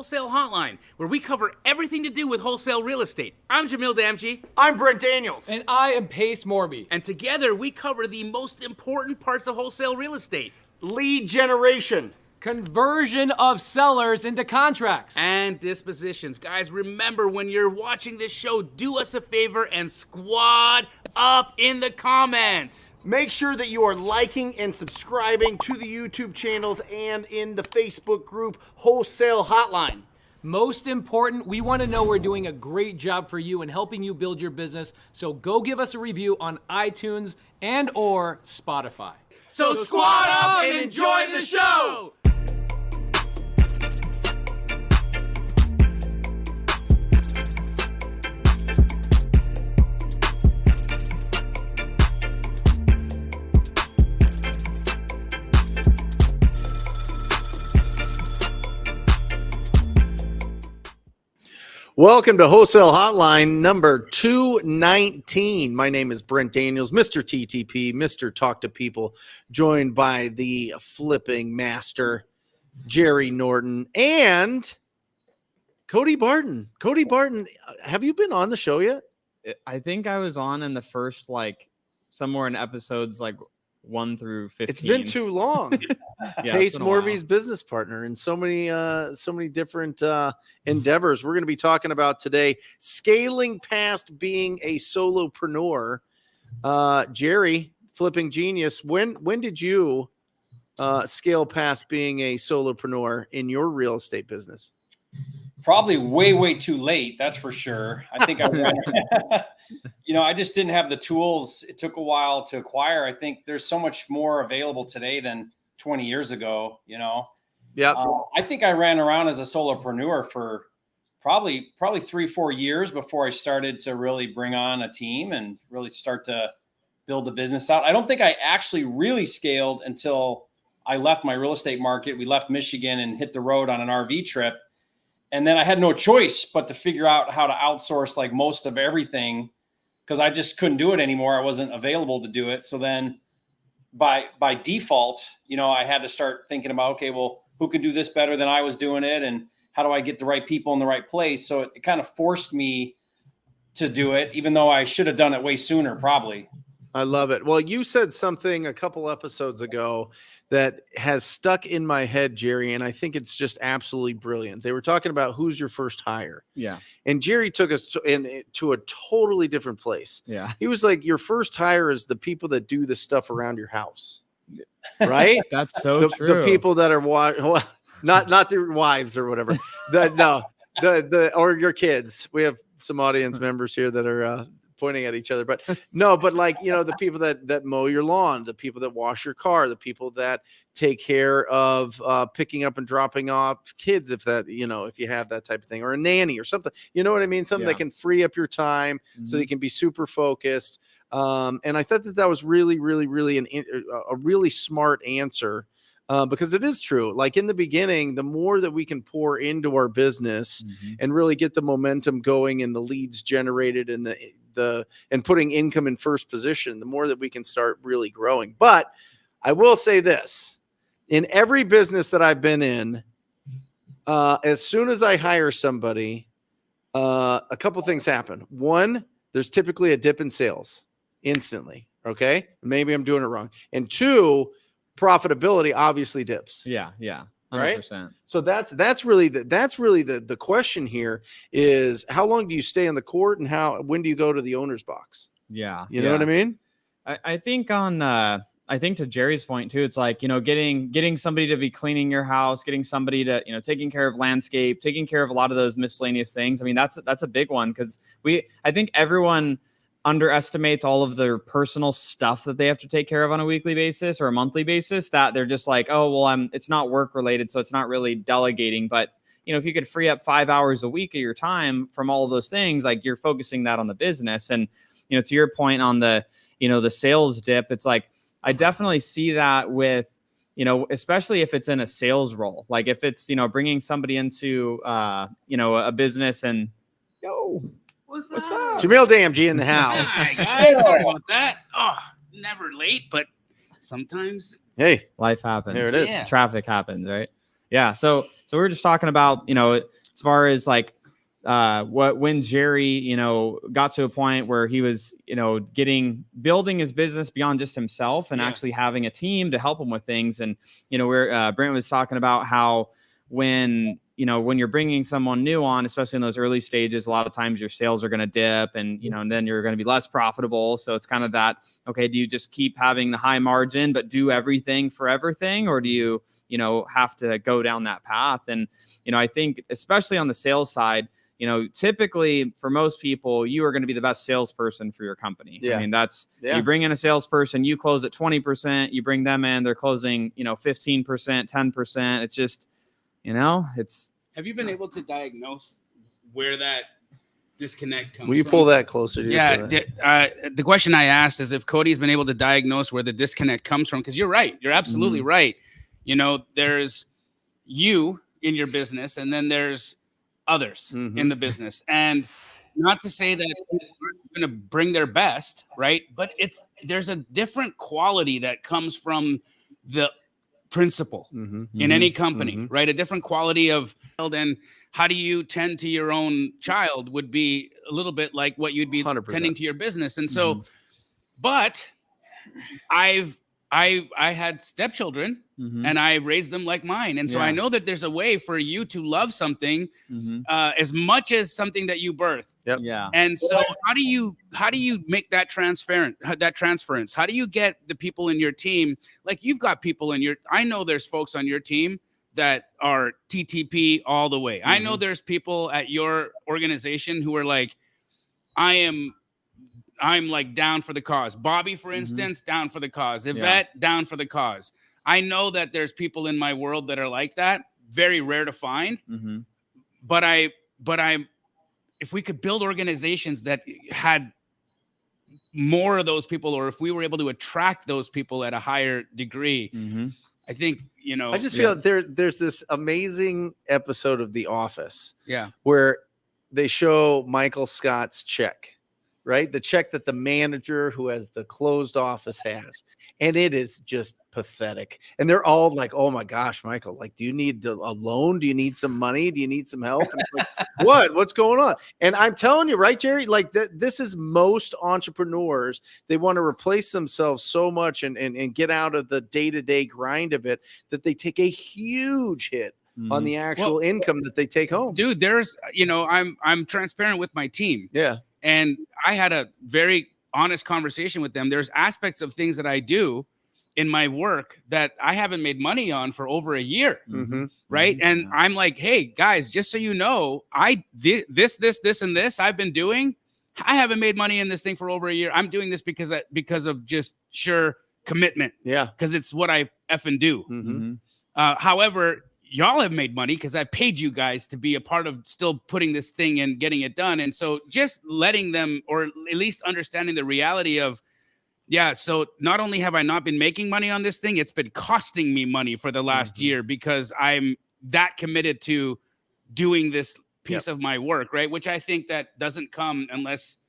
Wholesale Hotline, where we cover everything to do with wholesale real estate. I'm Jamil Damji. I'm Brent Daniels. And I am Pace Morby. And together we cover the most important parts of wholesale real estate. Lead generation. Conversion of sellers into contracts. And dispositions. Guys, remember when you're watching this show, do us a favor and squad up in the comments. Make sure that you are liking and subscribing to the YouTube channels and in the Facebook group Wholesale Hotline. Most important, we want to know we're doing a great job for you and helping you build your business. So go give us a review on iTunes and or Spotify. So squad up and enjoy the show! Welcome to Wholesale Hotline number 219. My name is Brent Daniels, Mr. TTP, Mr. Talk to People, joined by the flipping master, Jerry Norton, and Cody Barton. Cody Barton, have you been on the show yet? I think I was on in the first, somewhere in episodes 1 through 15. It's been too long. Yeah, Pace Morby's business partner in so many different endeavors. We're going to be talking about today scaling past being a solopreneur. Jerry, flipping genius. When did you scale past being a solopreneur in your real estate business? Probably way too late. That's for sure. I think I just didn't have the tools. It took a while to acquire. I think there's so much more available today than 20 years ago, Yeah. I think I ran around as a solopreneur for probably 3-4 years before I started to really bring on a team and really start to build the business out. I don't think I actually really scaled until I left my real estate market. We left Michigan and hit the road on an RV trip. And then I had no choice but to figure out how to outsource most of everything because I just couldn't do it anymore. I wasn't available to do it. So then by default, I had to start thinking about, okay, well, who could do this better than I was doing it? And how do I get the right people in the right place? So it kind of forced me to do it, even though I should have done it way sooner, probably. I love it. Well, you said something a couple episodes ago that has stuck in my head, Jerry, and I think it's just absolutely brilliant. They were talking about who's your first hire. Yeah. And Jerry took us to a totally different place. Yeah. He was like, your first hire is the people that do the stuff around your house. Right? That's so true. The people that are not their wives or whatever. Or your kids. We have some audience members here that are pointing at each other, but the people that mow your lawn, the people that wash your car, the people that take care of picking up and dropping off kids, if you have that type of thing, or a nanny or something, you know what I mean? Something that can free up your time so you can be super focused. And I thought that was really, really, really a really smart answer. Because it is true. Like in the beginning, the more that we can pour into our business and really get the momentum going and the leads generated and and putting income in first position, the more that we can start really growing. But I will say this, in every business that I've been in, as soon as I hire somebody, a couple things happen. One, there's typically a dip in sales instantly. Okay. Maybe I'm doing it wrong. And two, profitability obviously dips. Yeah. 100%. Right. So that's really the question here is how long do you stay in the court and when do you go to the owner's box? Yeah. You know what I mean? I think I think to Jerry's point too, it's getting somebody to be cleaning your house, getting somebody to, taking care of landscape, taking care of a lot of those miscellaneous things. I mean, that's a big one because I think everyone underestimates all of their personal stuff that they have to take care of on a weekly basis or a monthly basis, that they're just like, oh, well, it's not work related, so it's not really delegating. But, if you could free up 5 hours a week of your time from all of those things, you're focusing that on the business. And, to your point on the, the sales dip, it's I definitely see that with, especially if it's in a sales role, if it's, bringing somebody into, a business and What's up? Jamil Damji in the house. Hi, guys. Sorry about that. Oh, never late, but sometimes. Hey, life happens. There it is. Yeah. Traffic happens, right? Yeah. So we were just talking about, as far as like when Jerry, got to a point where he was, building his business beyond just himself and actually having a team to help him with things. And, where Brent was talking about how when you're bringing someone new on, especially in those early stages, a lot of times your sales are going to dip and, and then you're going to be less profitable. So it's kind of that, okay, do you just keep having the high margin, but do everything for everything? Or do you, have to go down that path? And, I think especially on the sales side, typically for most people, you are going to be the best salesperson for your company. Yeah. I mean, you bring in a salesperson, you close at 20%, you bring them in, they're closing, 15%, 10%. It's just, Have you been able to diagnose where that disconnect comes Will you from? pull that closer to you? Yeah. The question I asked is if Cody's been able to diagnose where the disconnect comes from, because you're right. You're absolutely right. There's you in your business, and then there's others in the business. And not to say that they're going to bring their best, right? But there's a different quality that comes from the principal in any company, right? A different quality of, and how do you tend to your own child would be a little bit like what you'd be 100%. tending to your business. And so, but I had stepchildren and I raised them like mine. And so I know that there's a way for you to love something as much as something that you birth. Yep. Yeah. And so how do you make that transference? How do you get the people in your team? Like you've got people I know there's folks on your team that are TTP all the way. I know there's people at your organization who are like, I'm like down for the cause. Bobby, for instance, down for the cause. Yvette, down for the cause. I know that there's people in my world that are like that. Very rare to find. But if we could build organizations that had more of those people, or if we were able to attract those people at a higher degree, I think, I just feel there's this amazing episode of The Office where they show Michael Scott's check. Right? The check that the manager who has the closed office has. And it is just pathetic. And they're all like, oh my gosh, Michael, like, do you need a loan? Do you need some money? Do you need some help? And it's like, what's going on? And I'm telling you, right, Jerry, like this is most entrepreneurs. They want to replace themselves so much and get out of the day-to-day grind of it that they take a huge hit on the actual income that they take home. Dude, there's, I'm transparent with my team. Yeah. And I had a very honest conversation with them. There's aspects of things that I do in my work that I haven't made money on for over a year. Right. And I'm like, hey guys, just so you know, this, and this I've been doing. I haven't made money in this thing for over a year. I'm doing this because of just sheer commitment. Yeah. Because it's what I effing do. However, y'all have made money because I paid you guys to be a part of still putting this thing and getting it done. And so just letting them, or at least understanding the reality of, so not only have I not been making money on this thing, it's been costing me money for the last year because I'm that committed to doing this piece of my work, right? Which I think that doesn't come unless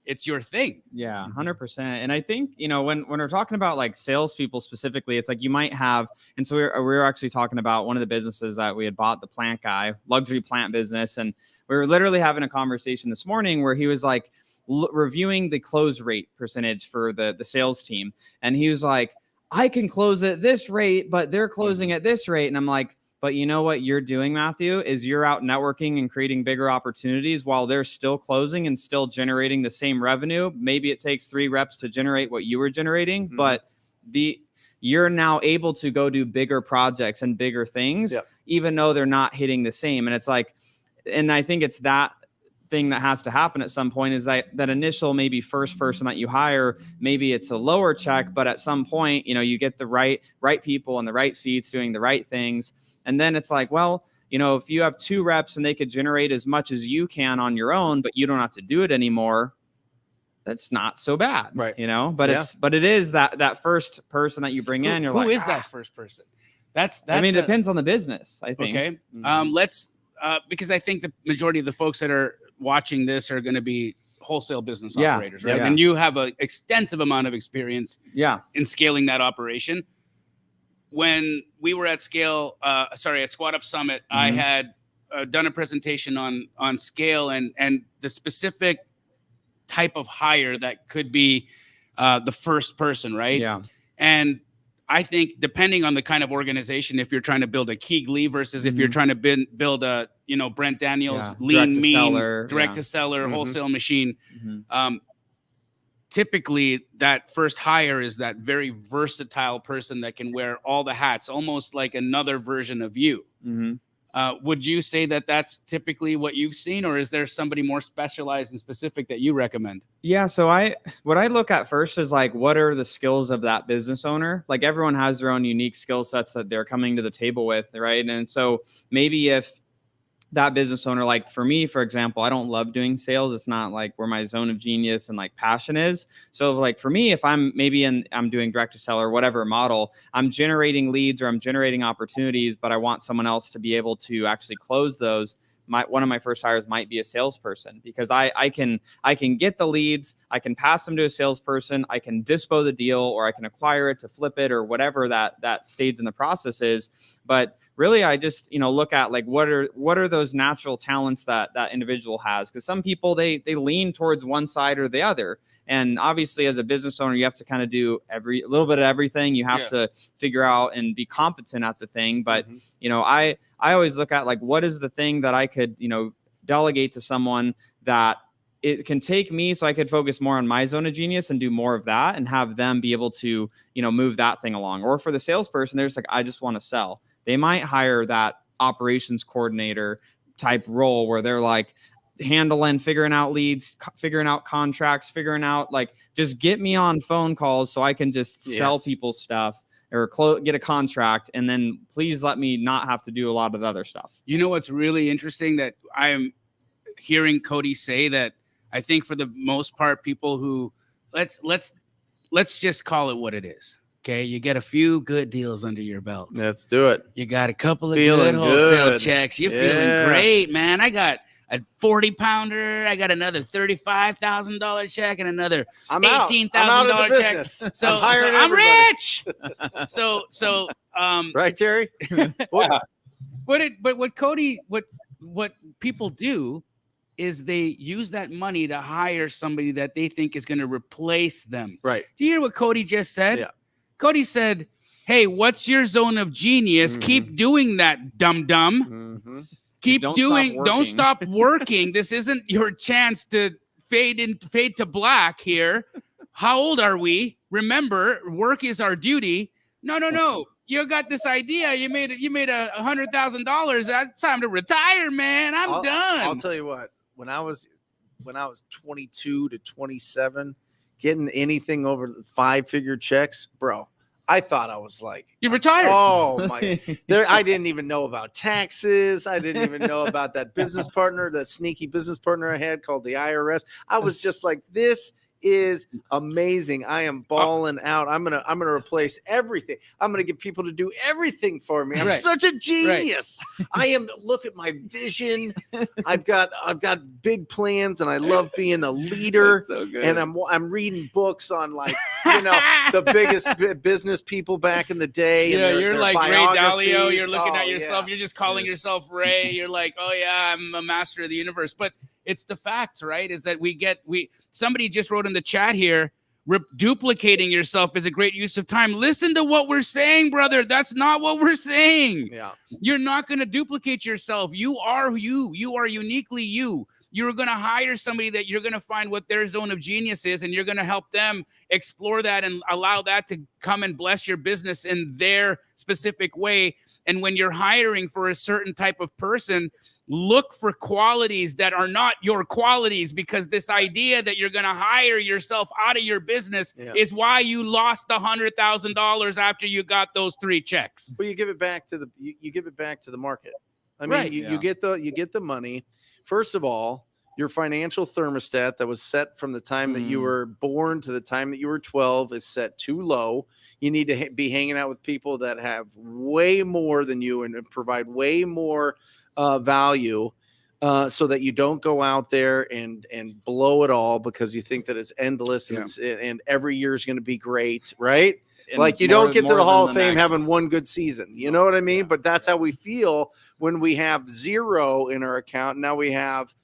it's your thing. Yeah, 100%. And I think, when we're talking about like salespeople specifically, it's like you might have, and so we were actually talking about one of the businesses that we had bought, the plant guy, luxury plant business. And we were literally having a conversation this morning where he was like reviewing the close rate percentage for the sales team. And he was like, I can close at this rate, but they're closing at this rate. And I'm like, but you know what you're doing, Matthew, is you're out networking and creating bigger opportunities while they're still closing and still generating the same revenue. Maybe it takes 3 reps to generate what you were generating, but you're now able to go do bigger projects and bigger things, even though they're not hitting the same. And it's like, and I think it's that thing that has to happen at some point is that initial maybe first person that you hire, maybe it's a lower check, but at some point, you get the right people in the right seats doing the right things. And then it's like, well, if you have 2 reps and they could generate as much as you can on your own, but you don't have to do it anymore, that's not so bad. Right. But it is that first person that you bring in. You're who like, is that first person? That's I mean, it depends on the business, I think. Okay. Let's because I think the majority of the folks that are watching this are going to be wholesale business operators, right? Yeah. And you have an extensive amount of experience in scaling that operation. when we were at at Squad Up Summit, I had done a presentation on scale and the specific type of hire that could be the first person, right? Yeah. And I think depending on the kind of organization, if you're trying to build a Keegley versus if you're trying to build a, Brent Daniels lean, mean, direct to seller, wholesale machine, typically that first hire is that very versatile person that can wear all the hats, almost like another version of you. Would you say that that's typically what you've seen, or is there somebody more specialized and specific that you recommend? Yeah. So what I look at first is like, what are the skills of that business owner? Like everyone has their own unique skill sets that they're coming to the table with. Right. And so maybe if that business owner, like for me, for example, I don't love doing sales. It's not like where my zone of genius and like passion is. So like for me, if I'm doing direct to seller, whatever model, I'm generating leads or I'm generating opportunities, but I want someone else to be able to actually close those. One of my first hires might be a salesperson, because I can get the leads, I can pass them to a salesperson, I can dispo the deal, or I can acquire it to flip it, or whatever that stage in the process is. But really, I just look at like what are those natural talents that individual has, because some people they lean towards one side or the other. And obviously, as a business owner, you have to kind of do a little bit of everything. You have to figure out and be competent at the thing. But I always look at like, what is the thing that I could delegate to someone that it can take me, so I could focus more on my zone of genius and do more of that, and have them be able to move that thing along. Or for the salesperson, there's like, I just want to sell. They might hire that operations coordinator type role where they're like figuring out leads, figuring out contracts, figuring out like, just get me on phone calls so I can just sell people stuff or get a contract, and then please let me not have to do a lot of the other stuff. You know what's really interesting that I am hearing Cody say, that I think for the most part, people who let's just call it what it is. Okay, you get a few good deals under your belt. Let's do it. You got a couple of good wholesale checks. You're feeling great, man. I got a 40-pounder. I got another $35,000 check and another $18,000 check. So I'm rich. So right, Terry? But what people do is they use that money to hire somebody that they think is going to replace them. Right. Do you hear what Cody just said? Yeah. Cody said, hey, what's your zone of genius? Keep doing that, dum-dum. Don't stop working. This isn't your chance to fade to black here. How old are we? Remember, work is our duty. No. You got this idea. You made $100,000. That's time to retire, man. I'm done. I'll tell you what, when I was 22 to 27, getting anything over the 5-figure checks, bro, I thought I was like, you're retired. Oh my! I didn't even know about taxes. I didn't even know about that business partner, that sneaky business partner I had called the IRS. I was just like, this is amazing. I am balling out. I'm gonna replace everything. I'm gonna get people to do everything for me. I'm such a genius. Look at my vision. I've got big plans, and I love being a leader. So good. And I'm reading books on like the biggest business people back in the day. Yeah, and you're like Ray Dalio. You're looking at yourself. You're just calling yourself Ray. You're like, oh yeah, I'm a master of the universe. But it's the facts, right? Is that somebody just wrote in the chat here, duplicating yourself is a great use of time. Listen to what we're saying, brother. That's not what we're saying. Yeah. You're not going to duplicate yourself. You are you. You are uniquely you. You're going to hire somebody that you're going to find what their zone of genius is, and you're going to help them explore that and allow that to come and bless your business in their specific way. And when you're hiring for a certain type of person, look for qualities that are not your qualities, because this idea that you're going to hire yourself out of your business is why you lost $100,000 after you got those 3 checks. Well, you give it back to the market. I mean, you get the money. First of all, your financial thermostat that was set from the time that you were born to the time that you were 12 is set too low. You need to be hanging out with people that have way more than you and provide way more value, so that you don't go out there and blow it all because you think that it's endless and every year is going to be great, right? Like you more- don't get to more the Hall than of Fame next. having one good season. You know what I mean? But that's how we feel when we have 0 in our account. Now we have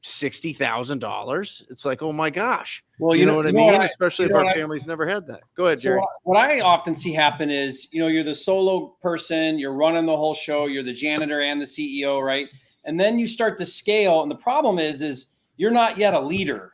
$60,000. It's like, oh my gosh. Well, You know what I mean? Especially if our what family's never had that. Go ahead, So Jerry. what I often see happen is, you're the solo person, you're running the whole show, you're the janitor and the CEO, right? And then you start to scale. And the problem is you're not yet a leader.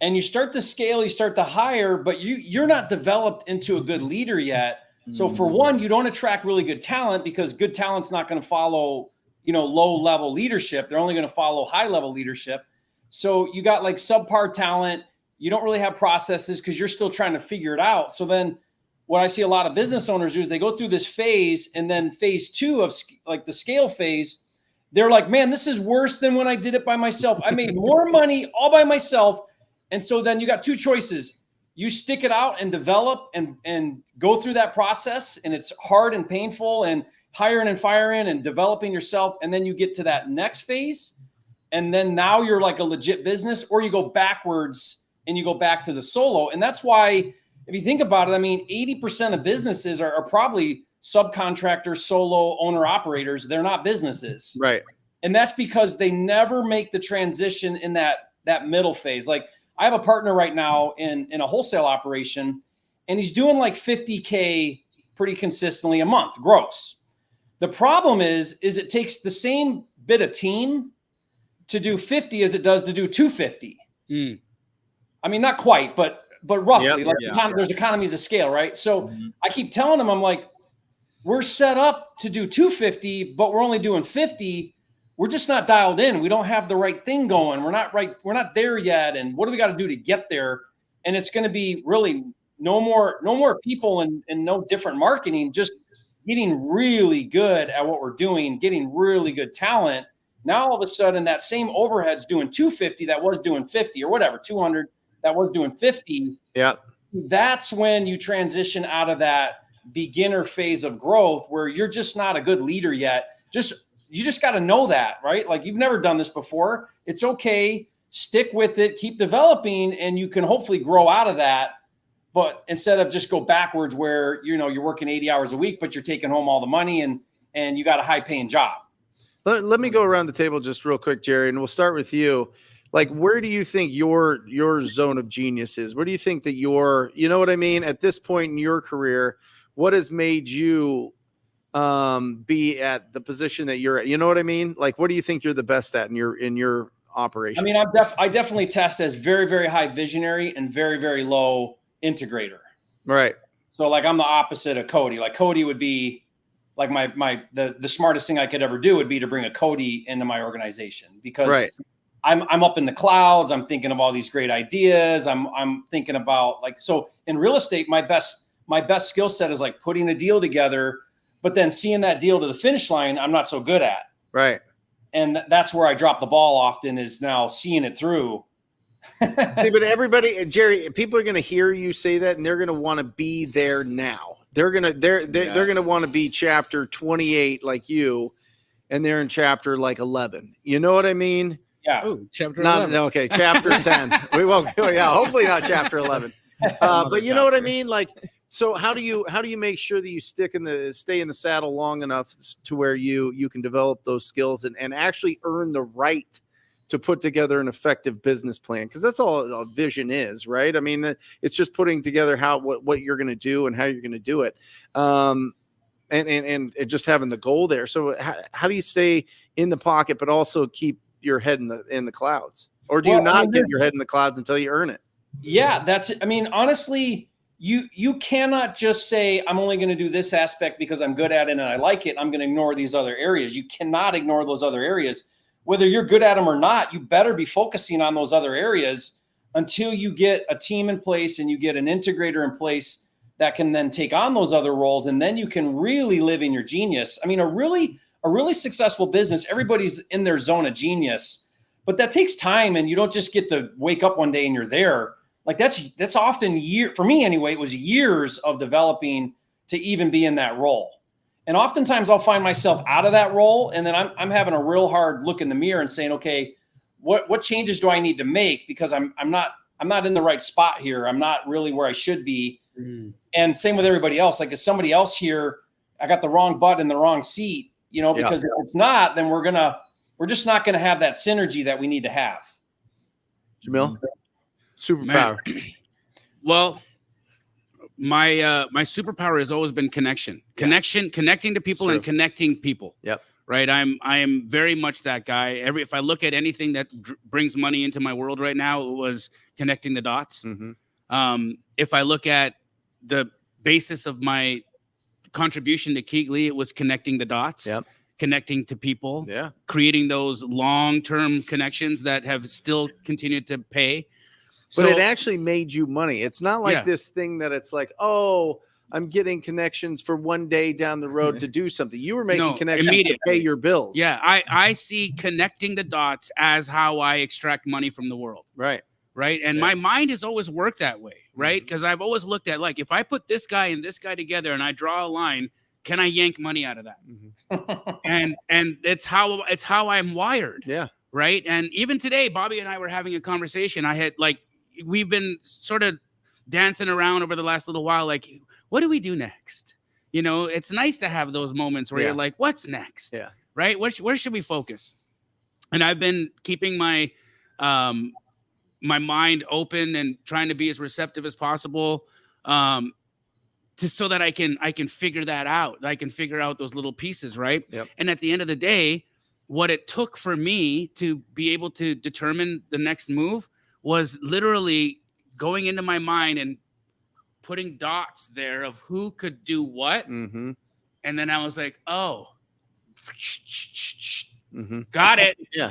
And you start to scale, you start to hire, but you're not developed into a good leader yet. So for one, you don't attract really good talent because good talent's not going to follow, low level leadership. They're only going to follow high level leadership. So you got like subpar talent. You don't really have processes because you're still trying to figure it out. So then what I see a lot of business owners do is they go through this phase, and then phase 2 of like the scale phase, they're like, man, this is worse than when I did it by myself. I made more money all by myself. And so then you got 2 choices. You stick it out and develop and go through that process. And it's hard and painful and hiring and firing and developing yourself. And then you get to that next phase. And then now you're like a legit business, or you go backwards and you go back to the solo. And that's why, if you think about it, I mean, 80% of businesses are probably subcontractors, solo owner operators. They're not businesses. Right. And that's because they never make the transition in that middle phase. Like I have a partner right now in a wholesale operation, and he's doing like 50K pretty consistently a month gross. The problem is it takes the same bit of team to do 50 as it does to do 250. I mean, not quite, but roughly. There's economies of scale, right? So I keep telling him, I'm like, we're set up to do 250, but we're only doing 50. We're just not dialed in. We don't have the right thing going. We're not there yet. And what do we got to do to get there? And it's going to be really no more people and no different marketing, just getting really good at what we're doing, getting really good talent. Now, all of a sudden, that same overhead's doing 250 that was doing 50 or whatever, 200 that was doing 50. Yeah. That's when you transition out of that beginner phase of growth where you're just not a good leader yet. You just got to know that, right? Like you've never done this before. It's okay. Stick with it, keep developing, and you can hopefully grow out of that. But instead of just go backwards where, you're working 80 hours a week, but you're taking home all the money and you got a high paying job. Let me go around the table just real quick, Jerry, and we'll start with you. Like, where do you think your zone of genius is? Where do you think that you know what I mean? At this point in your career, what has made you be at the position that you're at? You know what I mean? Like, what do you think you're the best at in your operation? I mean, I definitely test as very, very high visionary and very, very low integrator. Right. So like, I'm the opposite of Cody. Like Cody would be like the smartest thing I could ever do would be to bring a Cody into my organization because I'm up in the clouds. I'm thinking of all these great ideas. I'm thinking about so in real estate, my best skill set is like putting a deal together, but then seeing that deal to the finish line, I'm not so good at. Right. And that's where I drop the ball often, is now seeing it through. See, but everybody, Jerry, people are going to hear you say that, and they're going to want to be there now. They're going to want to be chapter 28 like you, and they're in chapter 11. You know what I mean? Yeah. Oh, chapter 11. Okay, chapter 10. We won't. Yeah, hopefully not chapter 11. But you know what I mean? So how do you make sure that you stay in the saddle long enough to where you can develop those skills and actually earn the right to put together an effective business plan? Because that's all a vision is, right? I mean, it's just putting together what you're going to do and how you're going to do it, and just having the goal there. So how do you stay in the pocket but also keep your head in the clouds? Or do you not get your head in the clouds until you earn it? Yeah, honestly, you cannot just say, I'm only going to do this aspect because I'm good at it and I like it. I'm going to ignore these other areas. You cannot ignore those other areas. Whether you're good at them or not, you better be focusing on those other areas until you get a team in place and you get an integrator in place that can then take on those other roles. And then you can really live in your genius. I mean, a really successful business, everybody's in their zone of genius, but that takes time. And you don't just get to wake up one day and you're there. Like that's often for me anyway, it was years of developing to even be in that role. And oftentimes I'll find myself out of that role. And then I'm having a real hard look in the mirror and saying, okay, what changes do I need to make? Because I'm not in the right spot here. I'm not really where I should be. And same with everybody else. Like if somebody else here, I got the wrong butt in the wrong seat, you know, because if it's not, then we're just not going to have that synergy that we need to have. Jamil, superpower. Well, my superpower has always been connecting to people and connecting people. Yep. Right. I am very much that guy. If I look at anything that brings money into my world right now, it was connecting the dots. Mm-hmm. If I look at the basis of my contribution to Keighley, it was connecting the dots. Yep. Connecting to people. Yeah. Creating those long-term connections that have still continued to pay. But it actually made you money. It's not like this thing that it's like, oh, I'm getting connections for one day down the road to do something. You were making connections to pay your bills. Yeah, I see connecting the dots as how I extract money from the world. Right. Right. And my mind has always worked that way. Right. Because I've always looked at, like, if I put this guy and this guy together and I draw a line, can I yank money out of that? Mm-hmm. and it's how I'm wired. Yeah. Right. And even today, Bobby and I were having a conversation. We've been sort of dancing around over the last little while. Like, what do we do next? You know, it's nice to have those moments where you're like, what's next? Yeah. Right. Where should we focus? And I've been keeping my my mind open and trying to be as receptive as possible, so that I can figure that out. I can figure out those little pieces. Right. Yep. And at the end of the day, what it took for me to be able to determine the next move was literally going into my mind and putting dots there of who could do what. Mm-hmm. And then I was like, oh, Mm-hmm. got it. Yeah.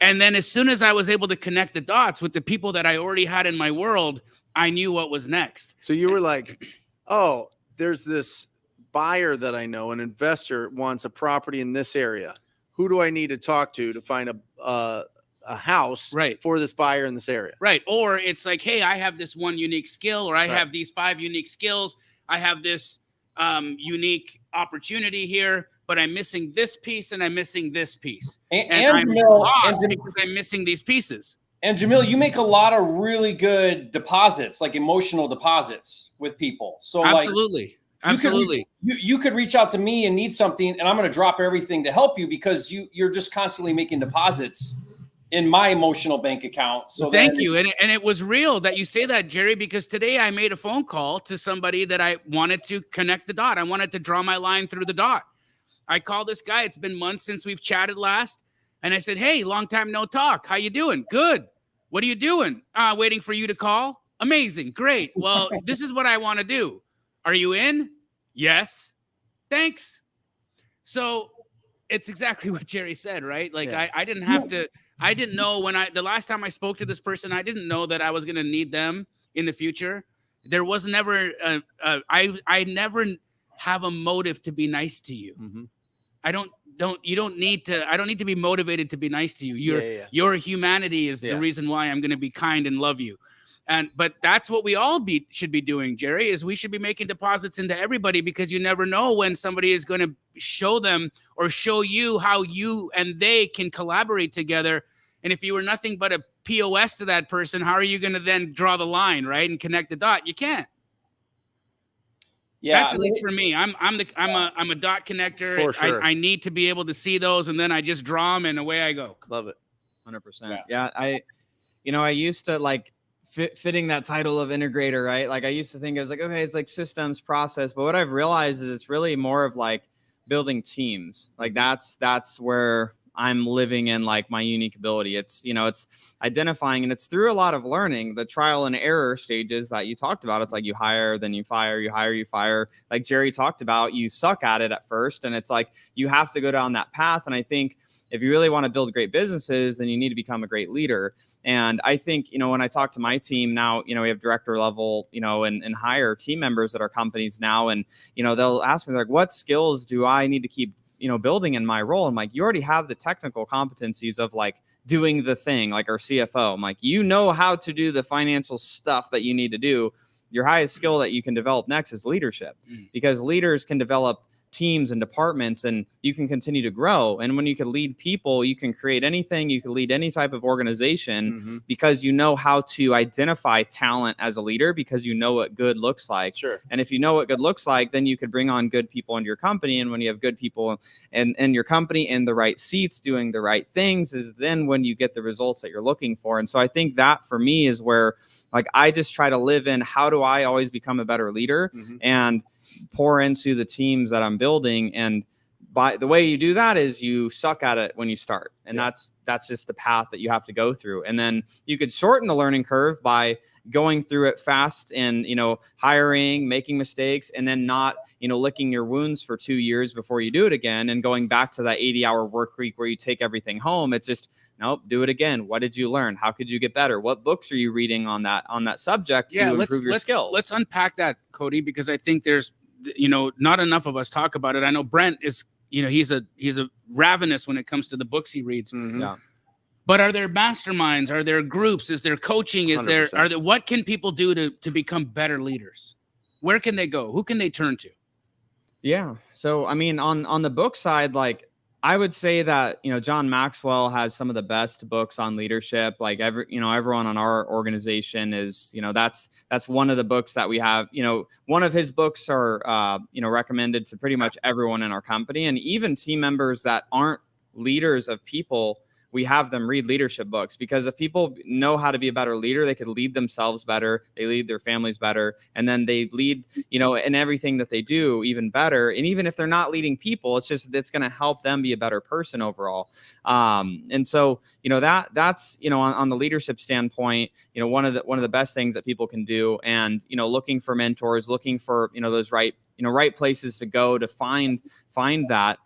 And then as soon as I was able to connect the dots with the people that I already had in my world, I knew what was next. So you were like, oh, there's this buyer that I know, an investor wants a property in this area. Who do I need to talk to find a house for this buyer in this area? Right. Or it's like, hey, I have this one unique skill, or I have these 5 unique skills. I have this unique opportunity here, but I'm missing this piece and I'm missing this piece. And I'm lost because I'm missing these pieces. And Jamil, you make a lot of really good deposits, like emotional deposits with people. So absolutely. Absolutely. You could reach out to me and need something, and I'm going to drop everything to help you because you're just constantly making deposits in my emotional bank account. So thank you. And it was real that you say that, Jerry, because today I made a phone call to somebody that I wanted to connect the dot. I wanted to draw my line through the dot. I called this guy. It's been months since we've chatted last. And I said, hey, long time no talk. How you doing? Good. What are you doing? Waiting for you to call. Amazing. Great. Well, this is what I want to do. Are you in? Yes. Thanks. So it's exactly what Jerry said, right? Like I didn't have to, I didn't know the last time I spoke to this person, I didn't know that I was going to need them in the future. There was never, I never have a motive to be nice to you. Mm-hmm. I don't need to be motivated to be nice to you. Your humanity is the reason why I'm going to be kind and love you. But that's what we all should be doing, Jerry, is we should be making deposits into everybody, because you never know when somebody is going to show them or show you how you and they can collaborate together. And if you were nothing but a POS to that person, how are you going to then draw the line, right, and connect the dot? You can't. Yeah, that's at least for me. I'm a dot connector. For sure. I need to be able to see those, and then I just draw them, and away I go. Love it. 100%. Yeah, I used to like fitting that title of integrator, right? Like I used to think it was like, okay, it's like systems, process, but what I've realized is it's really more of like building teams. Like that's where I'm living in like my unique ability. It's, it's identifying, and it's through a lot of learning, the trial and error stages that you talked about. It's like you hire, then you fire, you hire, you fire. Like Jerry talked about, you suck at it at first. And it's like, you have to go down that path. And I think if you really want to build great businesses, then you need to become a great leader. And I think, when I talk to my team now, we have director level, and higher team members at our companies now. And, they'll ask me like, what skills do I need to keep building in my role? I'm like, you already have the technical competencies of like doing the thing, like our CFO. I'm like, how to do the financial stuff that you need to do. Your highest skill that you can develop next is leadership, because leaders can develop teams and departments, and you can continue to grow. And when you can lead people, you can create anything, you can lead any type of organization because you know how to identify talent as a leader, because you know what good looks like. Sure. And if you know what good looks like, then you could bring on good people into your company. And when you have good people in your company in the right seats doing the right things, is then when you get the results that you're looking for. And so I think that for me is where, like, I just try to live in, how do I always become a better leader and pour into the teams that I'm building. And by the way you do that is you suck at it when you start. And that's just the path that you have to go through. And then you could shorten the learning curve by going through it fast and, hiring, making mistakes, and then not, licking your wounds for 2 years before you do it again, and going back to that 80-hour work week where you take everything home. It's just, nope, do it again. What did you learn? How could you get better? What books are you reading on that subject to improve your skills? Let's unpack that, Cody, because I think there's, not enough of us talk about it. I know Brent is, he's a ravenous when it comes to the books he reads. Yeah. But are there masterminds? Are there groups? Is there coaching? What can people do to become better leaders? Where can they go? Who can they turn to? Yeah. So, I mean, on the book side, like, I would say that, John Maxwell has some of the best books on leadership. Like, everyone on our organization is, that's one of the books that we have. One of his books are, recommended to pretty much everyone in our company, and even team members that aren't leaders of people. We have them read leadership books, because if people know how to be a better leader, they could lead themselves better, they lead their families better, and then they lead, in everything that they do even better. And even if they're not leading people, it's going to help them be a better person overall. And so, that's, on the leadership standpoint, one of the best things that people can do. And, looking for mentors, looking for, those right places to go to find that.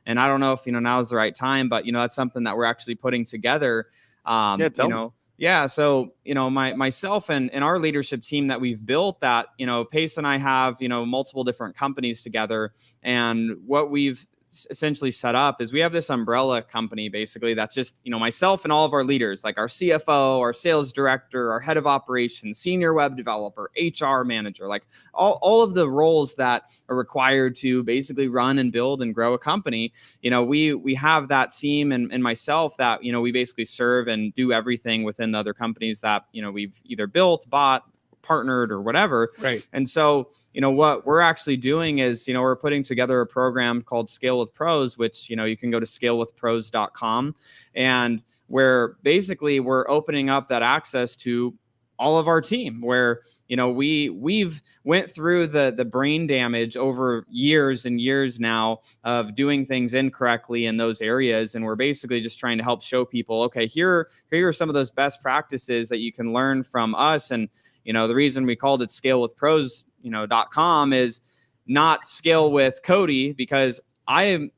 And I don't know if, now is the right time, but, that's something that we're actually putting together. Yeah. So, myself and our leadership team that we've built, that, Pace and I have, multiple different companies together. And what we've essentially set up is we have this umbrella company, basically, that's just, myself and all of our leaders, like our CFO, our sales director, our head of operations, senior web developer, HR manager, like all of the roles that are required to basically run and build and grow a company. We have that team and myself that, we basically serve and do everything within the other companies that, we've either built, bought, partnered, or whatever. Right. And so, what we're actually doing is, we're putting together a program called Scale with Pros, which, you can go to scalewithpros.com, and where basically we're opening up that access to all of our team, where, we've went through the brain damage over years and years now of doing things incorrectly in those areas. And we're basically just trying to help show people, okay, here are some of those best practices that you can learn from us. And, the reason we called it scalewithpros.com is not scale with Cody, because I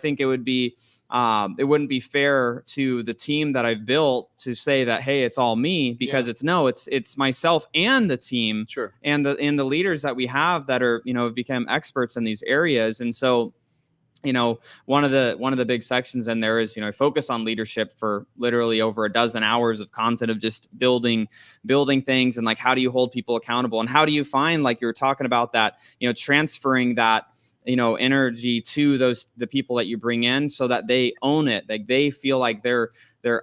think it would be, it wouldn't be fair to the team that I've built to say that, hey, it's all me, because it's myself and the team. Sure. And the leaders that we have that are, have become experts in these areas. And so, one of the big sections in there is, focus on leadership for literally over a dozen hours of content of just building things, and like, how do you hold people accountable, and how do you find, like you were talking about, that, transferring that, energy to the people that you bring in, so that they own it, like they feel like they're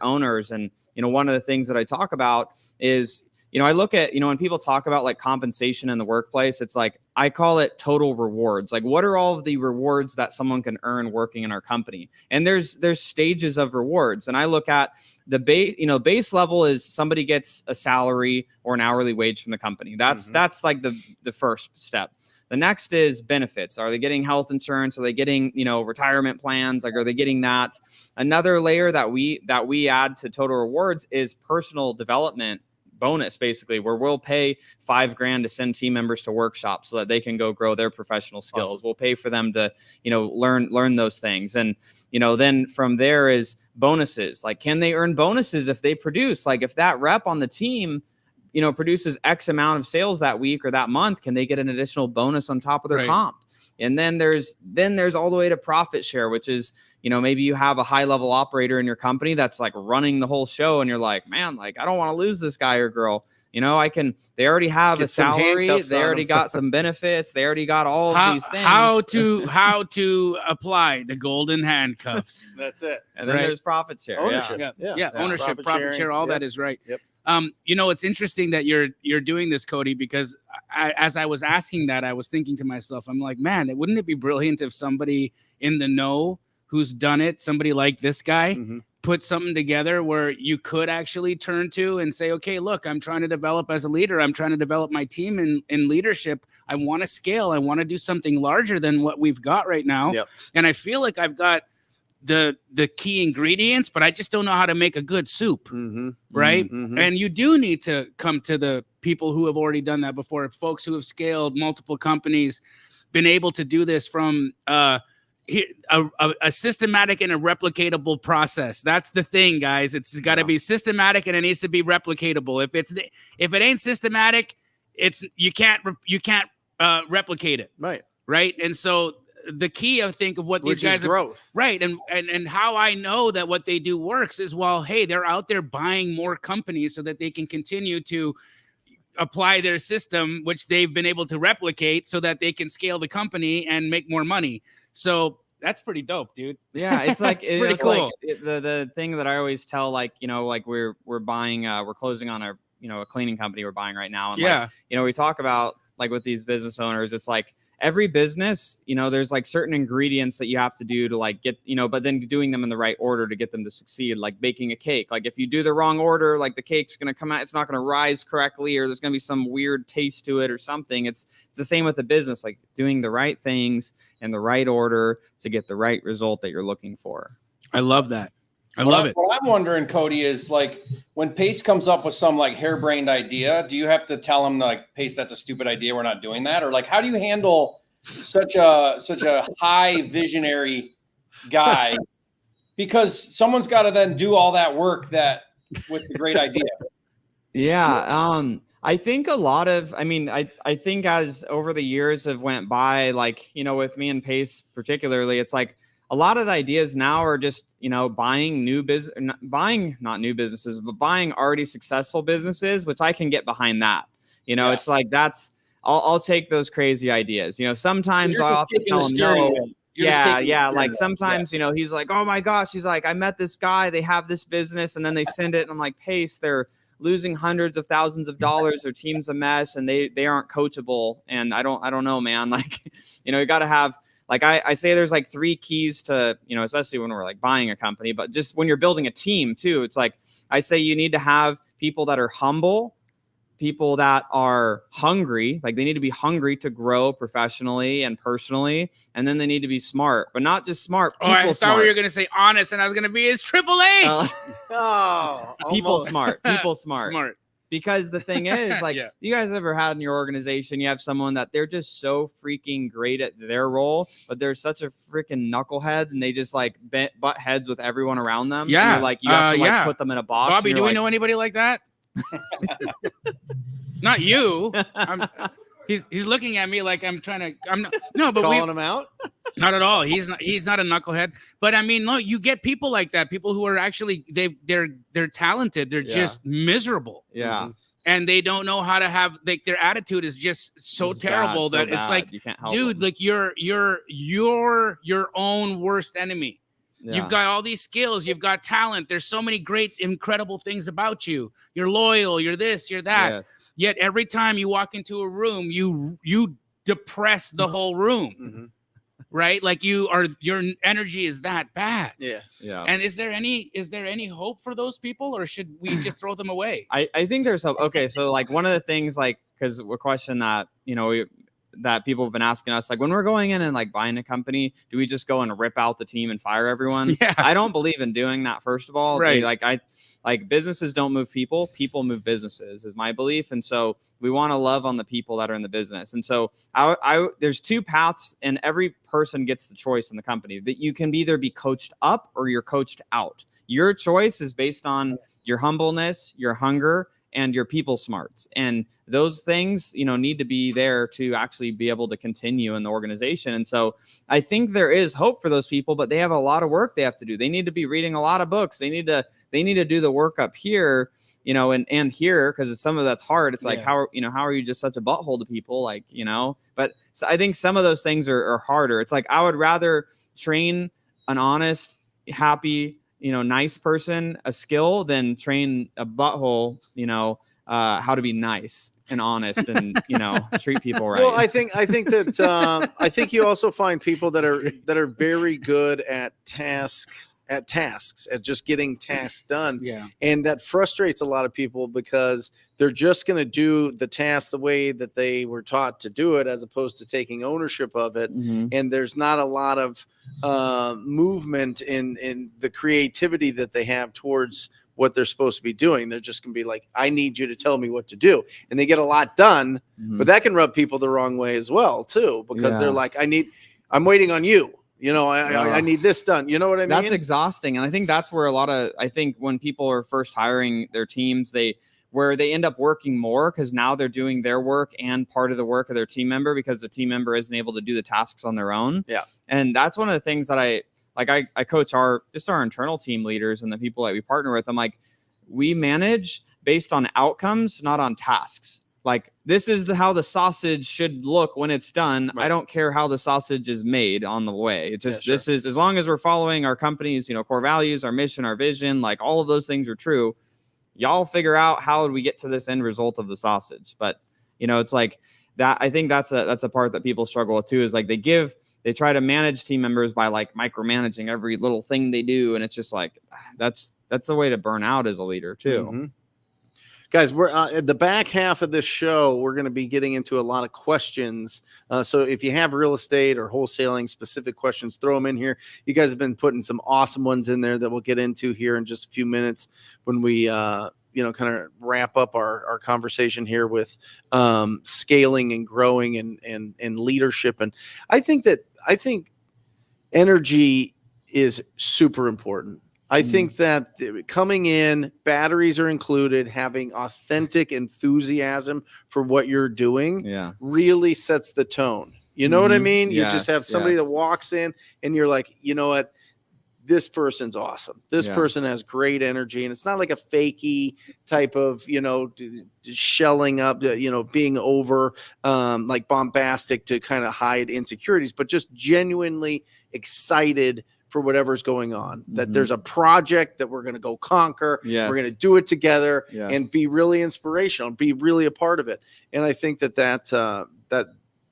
owners. And, one of the things that I talk about is, I look at, when people talk about like compensation in the workplace, it's like, I call it total rewards. Like, what are all of the rewards that someone can earn working in our company? And there's stages of rewards. And I look at the base level is somebody gets a salary or an hourly wage from the company. That's like the first step. The next is benefits. Are they getting health insurance? Are they getting, retirement plans? Like, are they getting that? Another layer that we add to total rewards is personal development bonus, basically, where we'll pay $5,000 to send team members to workshops so that they can go grow their professional skills. Awesome. We'll pay for them to, learn those things. And, then from there is bonuses. Like, can they earn bonuses if they produce? Like, if that rep on the team, produces X amount of sales that week or that month, can they get an additional bonus on top of their comp? And then there's all the way to profit share, which is, you know, maybe you have a high level operator in your company that's like running the whole show, and you're like, man, like I don't want to lose this guy or girl. You know, they already have a salary, they already got some benefits, they already got all of these things. How to apply the golden handcuffs. That's it. And then there's profit share. Ownership. Yeah. Ownership, profit share, all that is right. Yep. You know, it's interesting that you're doing this, Cody, because as I was asking that, I was thinking to myself, I'm like, man, wouldn't it be brilliant if somebody in the know who's done it, somebody like this guy, put something together where you could actually turn to and say, okay, look, I'm trying to develop as a leader. I'm trying to develop my team in leadership. I want to scale. I want to do something larger than what we've got right now. Yep. And I feel like I've got the key ingredients, but I just don't know how to make a good soup. Right. And you do need to come to the people who have already done that before, folks who have scaled multiple companies, been able to do this from a systematic and a replicatable process. That's the thing, guys. It's got to be systematic and it needs to be replicatable. If it ain't systematic, you can't replicate it. Right. And so the key, I think, of what these guys are growth. Right. And how I know that what they do works is, well, hey, they're out there buying more companies so that they can continue to apply their system, which they've been able to replicate so that they can scale the company and make more money. So that's pretty dope, dude. Yeah, it's like it's pretty cool. Like the thing that I always tell, like, you know, like we're buying, we're closing on a cleaning company we're buying right now. And like, you know, we talk about like with these business owners, it's like every business, you know, there's like certain ingredients that you have to do to like get, you know, but then doing them in the right order to get them to succeed, like baking a cake. Like if you do the wrong order, like the cake's going to come out, it's not going to rise correctly, or there's going to be some weird taste to it or something. It's the same with the business, like doing the right things in the right order to get the right result that you're looking for. I love that. I love it. What I'm wondering, Cody, is like when Pace comes up with some like harebrained idea, do you have to tell him like, Pace, that's a stupid idea, we're not doing that? Or like, how do you handle such a high visionary guy? Because someone's got to then do all that work with the great idea. Yeah. I think I think as over the years have went by, like, you know, with me and Pace particularly, it's like a lot of the ideas now are just, you know, buying not new businesses, but buying already successful businesses, which I can get behind that. You know, it's like I'll take those crazy ideas. You know, sometimes I'll have to tell him no. Yeah. Like sometimes, you know, he's like, oh my gosh, he's like, I met this guy, they have this business, and then they send it, and I'm like, Pace, they're losing hundreds of thousands of dollars, their team's a mess, and they aren't coachable. And I don't know, man. Like, you know, you got to have, like, I say there's like 3 keys to, you know, especially when we're like buying a company, but just when you're building a team too, it's like, I say you need to have people that are humble, people that are hungry, like they need to be hungry to grow professionally and personally. And then they need to be smart, but not just smart. I thought you were going to say honest, and I was going to be, it's Triple H. People smart. Because the thing is, like, you guys ever had in your organization, you have someone that they're just so freaking great at their role, but they're such a freaking knucklehead, and they just like butt heads with everyone around them. Yeah. And like, you have to like put them in a box. Bobby, do we know anybody like that? Not you. He's looking at me like I'm not, but calling him out. Not at all. He's not a knucklehead. But I mean, no, you get people like that. People who are actually they're talented. They're just miserable. Yeah. And they don't know how to have, like, their attitude is just so terrible that it's like, you can't help dude, them. like you're your own worst enemy. Yeah. You've got all these skills. You've got talent. There's so many great, incredible things about you. You're loyal. You're this, you're that. Yes. Yet every time you walk into a room, you depress the whole room, right? Like your energy is that bad. Yeah. And is there any hope for those people, or should we just throw them away? I think there's hope. Okay, so like one of the things, like, because a question that, you know, that people have been asking us, like, when we're going in and like buying a company, do we just go and rip out the team and fire everyone? Yeah. I don't believe in doing that, first of all. Right. Like businesses don't move people move businesses, is my belief. And so we want to love on the people that are in the business. And so there's 2 paths, and every person gets the choice in the company, that you can either be coached up or you're coached out. Your choice is based on your humbleness, your hunger, and your people smarts. And those things, need to be there to actually be able to continue in the organization. And so I think there is hope for those people, but they have a lot of work they have to do. They need to be reading a lot of books. They need to do the work up here, and here, because some of that's hard. It's like, how are you just such a butthole to people? But so I think some of those things are harder. It's like, I would rather train an honest, happy, nice person a skill than train a butthole, how to be nice and honest and, treat people right. Well, I think that I think you also find people that are very good at tasks, at just getting tasks done. Yeah. And that frustrates a lot of people because they're just going to do the task the way that they were taught to do it, as opposed to taking ownership of it. Mm-hmm. And there's not a lot of movement in the creativity that they have towards what they're supposed to be doing. They're just going to be like, I need you to tell me what to do. And they get a lot done, Mm-hmm. but that can rub people the wrong way as well too, because they're like, I'm waiting on you. I need this done. You know what I mean? That's exhausting. And I think that's where I think when people are first hiring their teams, where they end up working more because now they're doing their work and part of the work of their team member, because the team member isn't able to do the tasks on their own. Yeah. And that's one of the things that I coach our internal team leaders and the people that we partner with. I'm like, we manage based on outcomes, not on tasks. Like, this is how the sausage should look when it's done. Right. I don't care how the sausage is made on the way. It's just, This is, as long as we're following our company's, core values, our mission, our vision, like all of those things are true. Y'all figure out how would we get to this end result of the sausage. But, it's like that. I think that's a part that people struggle with too, is like they try to manage team members by like micromanaging every little thing they do. And it's just like, that's the way to burn out as a leader too. Mm-hmm. Guys, we're at the back half of this show. We're going to be getting into a lot of questions. So if you have real estate or wholesaling specific questions, throw them in here. You guys have been putting some awesome ones in there that we'll get into here in just a few minutes when we, kind of wrap up our conversation here with scaling and growing and leadership. And I think energy is super important. I think that coming in, batteries are included, having authentic enthusiasm for what you're doing really sets the tone. You know what I mean? You just have somebody that walks in and you're like, you know what? This person's awesome. This person has great energy. And it's not like a fakey type of, shelling up, being over like bombastic to kind of hide insecurities, but just genuinely excited for whatever's going on, that there's a project that we're going to go conquer. We're going to do it together and be really inspirational, be really a part of it. And I think that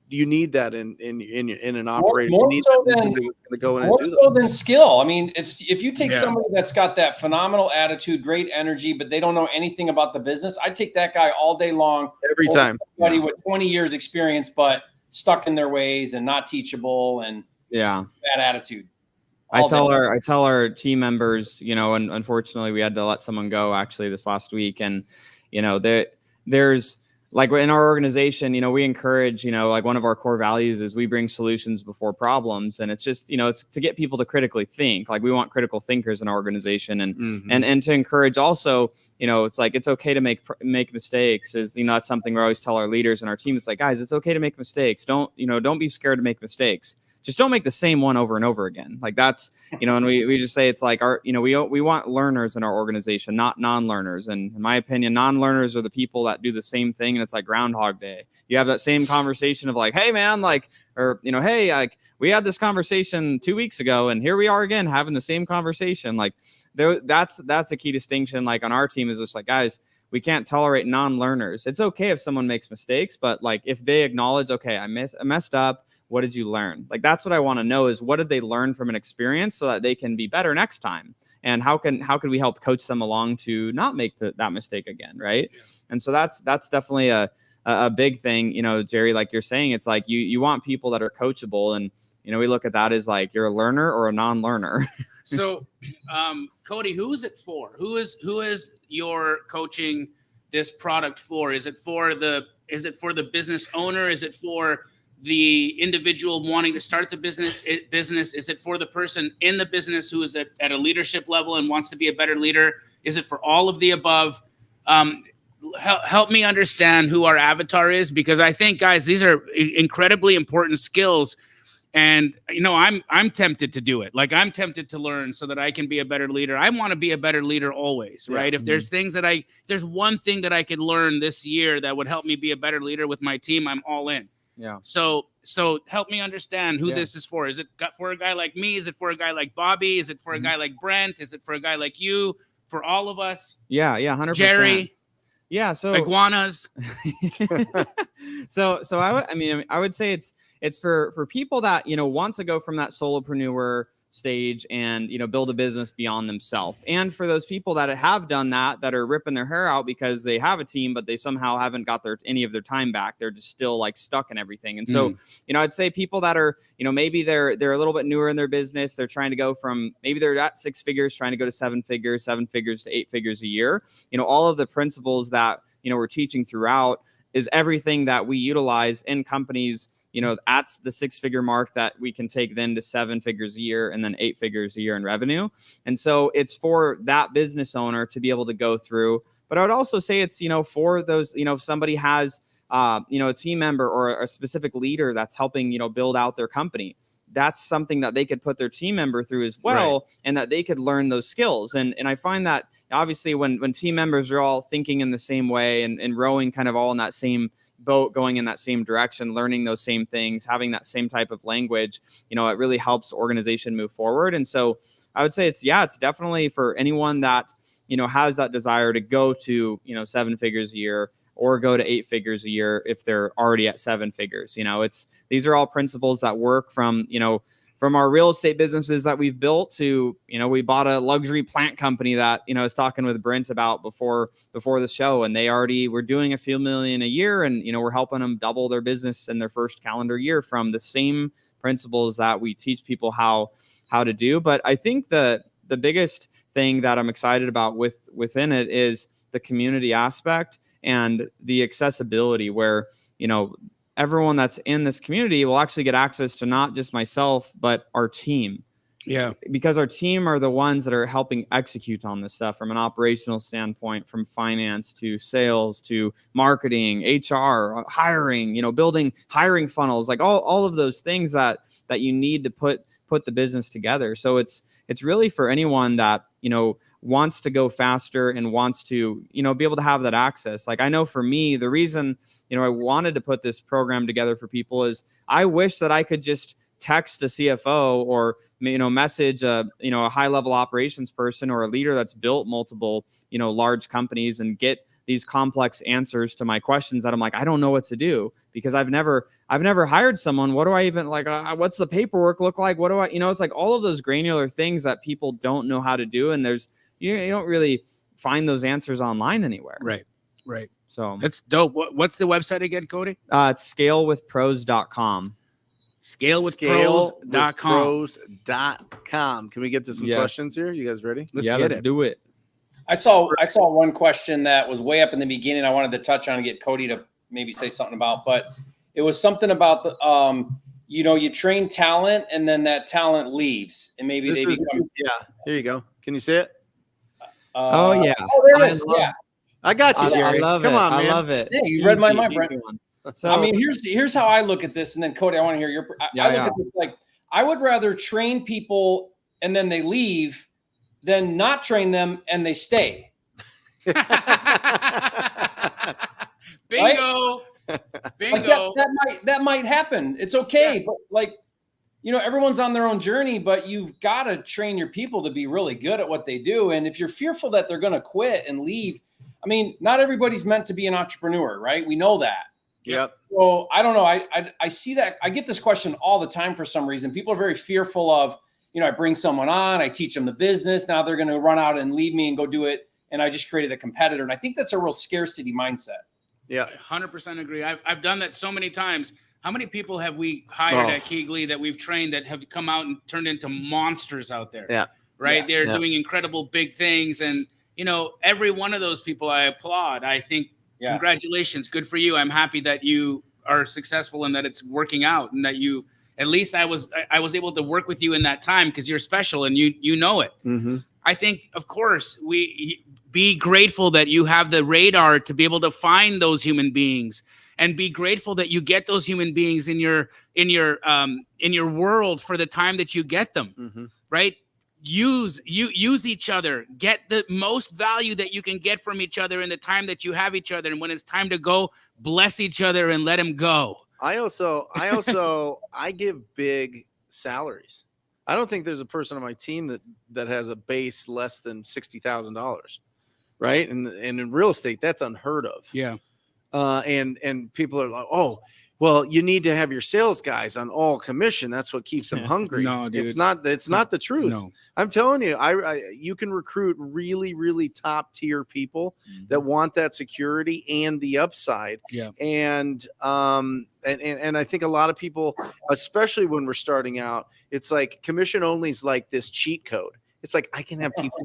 you need that in an operator. More you need so somebody that's going to go in more and do so that. than skill. I mean, if you take somebody that's got that phenomenal attitude, great energy, but they don't know anything about the business, I take that guy all day long. Every time. Somebody with 20 years experience, but stuck in their ways and not teachable and bad attitude. I tell our team members, and unfortunately we had to let someone go actually this last week. And, there's like in our organization, we encourage, like one of our core values is we bring solutions before problems. And it's just, it's to get people to critically think. Like, we want critical thinkers in our organization and to encourage also, it's like, it's okay to make mistakes is, that's something we always tell our leaders and our team. It's like, guys, it's okay to make mistakes. Don't be scared to make mistakes. Just don't make the same one over and over again. Like, that's, and we just say it's like we want learners in our organization, not non-learners. And in my opinion, non-learners are the people that do the same thing. And it's like Groundhog Day. You have that same conversation of like, hey man, like, or, hey, like we had this conversation 2 weeks ago and here we are again having the same conversation. Like that's a key distinction. Like on our team is just like, guys, we can't tolerate non-learners. It's okay if someone makes mistakes, but like if they acknowledge, okay, I messed up. What did you learn? Like, that's what I want to know is what did they learn from an experience so that they can be better next time? And how can we help coach them along to not make that mistake again, right? Yeah. And so that's definitely a big thing, Jerry, like you're saying, it's like you want people that are coachable. And, we look at that as like you're a learner or a non-learner. So, Cody, who is it for? Who is your coaching this product for? Is it for the business owner? Is it for the individual wanting to start the business? Is it for the person in the business who is at a leadership level and wants to be a better leader? Is it for all of the above? help me understand who our avatar is, because I think, guys, these are incredibly important skills. And, I'm tempted to do it. Like, I'm tempted to learn so that I can be a better leader. I want to be a better leader always, right? If there's there's one thing that I could learn this year that would help me be a better leader with my team, I'm all in. Yeah. So help me understand who this is for. Is it for a guy like me? Is it for a guy like Bobby? Is it for a guy like Brent? Is it for a guy like you? For all of us? Yeah. 100%. Jerry? Yeah. So iguanas. so I would say it's for people that, want to go from that solopreneur stage and, build a business beyond themselves. And for those people that have done that are ripping their hair out because they have a team, but they somehow haven't got any of their time back. They're just still like stuck in everything. And so, I'd say people that are, maybe they're a little bit newer in their business. They're trying to go from, maybe they're at 6 figures, trying to go to 7 figures to 8 figures a year. All of the principles that, we're teaching throughout is everything that we utilize in companies, at the 6-figure mark that we can take then to 7 figures a year and then 8 figures a year in revenue. And so it's for that business owner to be able to go through. But I would also say it's, for those, if somebody has, a team member or a specific leader that's helping, build out their company, that's something that they could put their team member through as well, and that they could learn those skills. And I find that obviously when team members are all thinking in the same way and rowing kind of all in that same boat, going in that same direction, learning those same things, having that same type of language, it really helps the organization move forward. And so I would say it's definitely for anyone that, has that desire to go to, 7 figures a year or go to 8 figures a year if they're already at 7 figures. These are all principles that work from our real estate businesses that we've built to, we bought a luxury plant company that, I was talking with Brent about before the show, and they already were doing a few million a year, and, we're helping them double their business in their first calendar year from the same principles that we teach people how to do. But I think the biggest thing that I'm excited about within it is the community aspect and the accessibility where, everyone that's in this community will actually get access to not just myself, but our team. Yeah. Because our team are the ones that are helping execute on this stuff from an operational standpoint, from finance to sales to marketing, HR, hiring, building hiring funnels, like all of those things that you need to put the business together. So it's really for anyone that, wants to go faster and wants to, be able to have that access. Like I know for me, the reason, I wanted to put this program together for people is I wish that I could just text a CFO or, message a high level operations person or a leader that's built multiple, large companies and get these complex answers to my questions that I'm like, I don't know what to do because I've never hired someone. What do I even what's the paperwork look like? What do I, it's like all of those granular things that people don't know how to do. And there's, you don't really find those answers online anywhere. Right. So that's dope. What's the website again, Cody? It's scalewithpros.com. Scalewithpros.com. Can we get to some questions here? You guys ready? Let's do it. I saw one question that was way up in the beginning. I wanted to touch on and get Cody to maybe say something about, but it was something about the, you train talent and then that talent leaves and maybe here you go. Can you see it? Oh, yeah. Oh, there it is. Yeah. I got you, Jerry. I love Come it. on, man. I love it. Yeah, you read my mind, Brent. So, I mean, here's how I look at this, and then Cody, I want to hear your. I look at this like I would rather train people and then they leave than not train them and they stay. Bingo. Right? Bingo. Like that might happen. It's okay, but everyone's on their own journey, but you've got to train your people to be really good at what they do. And if you're fearful that they're going to quit and leave, I mean, not everybody's meant to be an entrepreneur, right? We know that. Yep. So I don't know. I see that. I get this question all the time for some reason. People are very fearful of, I bring someone on, I teach them the business. Now they're going to run out and leave me and go do it. And I just created a competitor. And I think that's a real scarcity mindset. Yeah. I 100% agree. I've done that so many times. How many people have we hired at Keegley that we've trained that have come out and turned into monsters out there? Yeah. Right. Yeah. They're doing incredible big things. And, every one of those people I applaud. I think, congratulations. Good for you. I'm happy that you are successful and that it's working out and that at least I was able to work with you in that time because you're special and you know it. Mm-hmm. I think, of course, we be grateful that you have the radar to be able to find those human beings, and be grateful that you get those human beings in your world for the time that you get them. Right? Use each other. Get the most value that you can get from each other in the time that you have each other, and when it's time to go, bless each other and let them go. I give big salaries. I don't think there's a person on my team that has a base less than $60,000, right? And in real estate, that's unheard of. Yeah. And people are like, oh, well, you need to have your sales guys on all commission. That's what keeps them hungry. No, dude. It's not the truth. No. I'm telling you, you can recruit really, really top tier people that want that security and the upside. Yeah. And I think a lot of people, especially when we're starting out, it's like commission only is like this cheat code. It's like, I can have people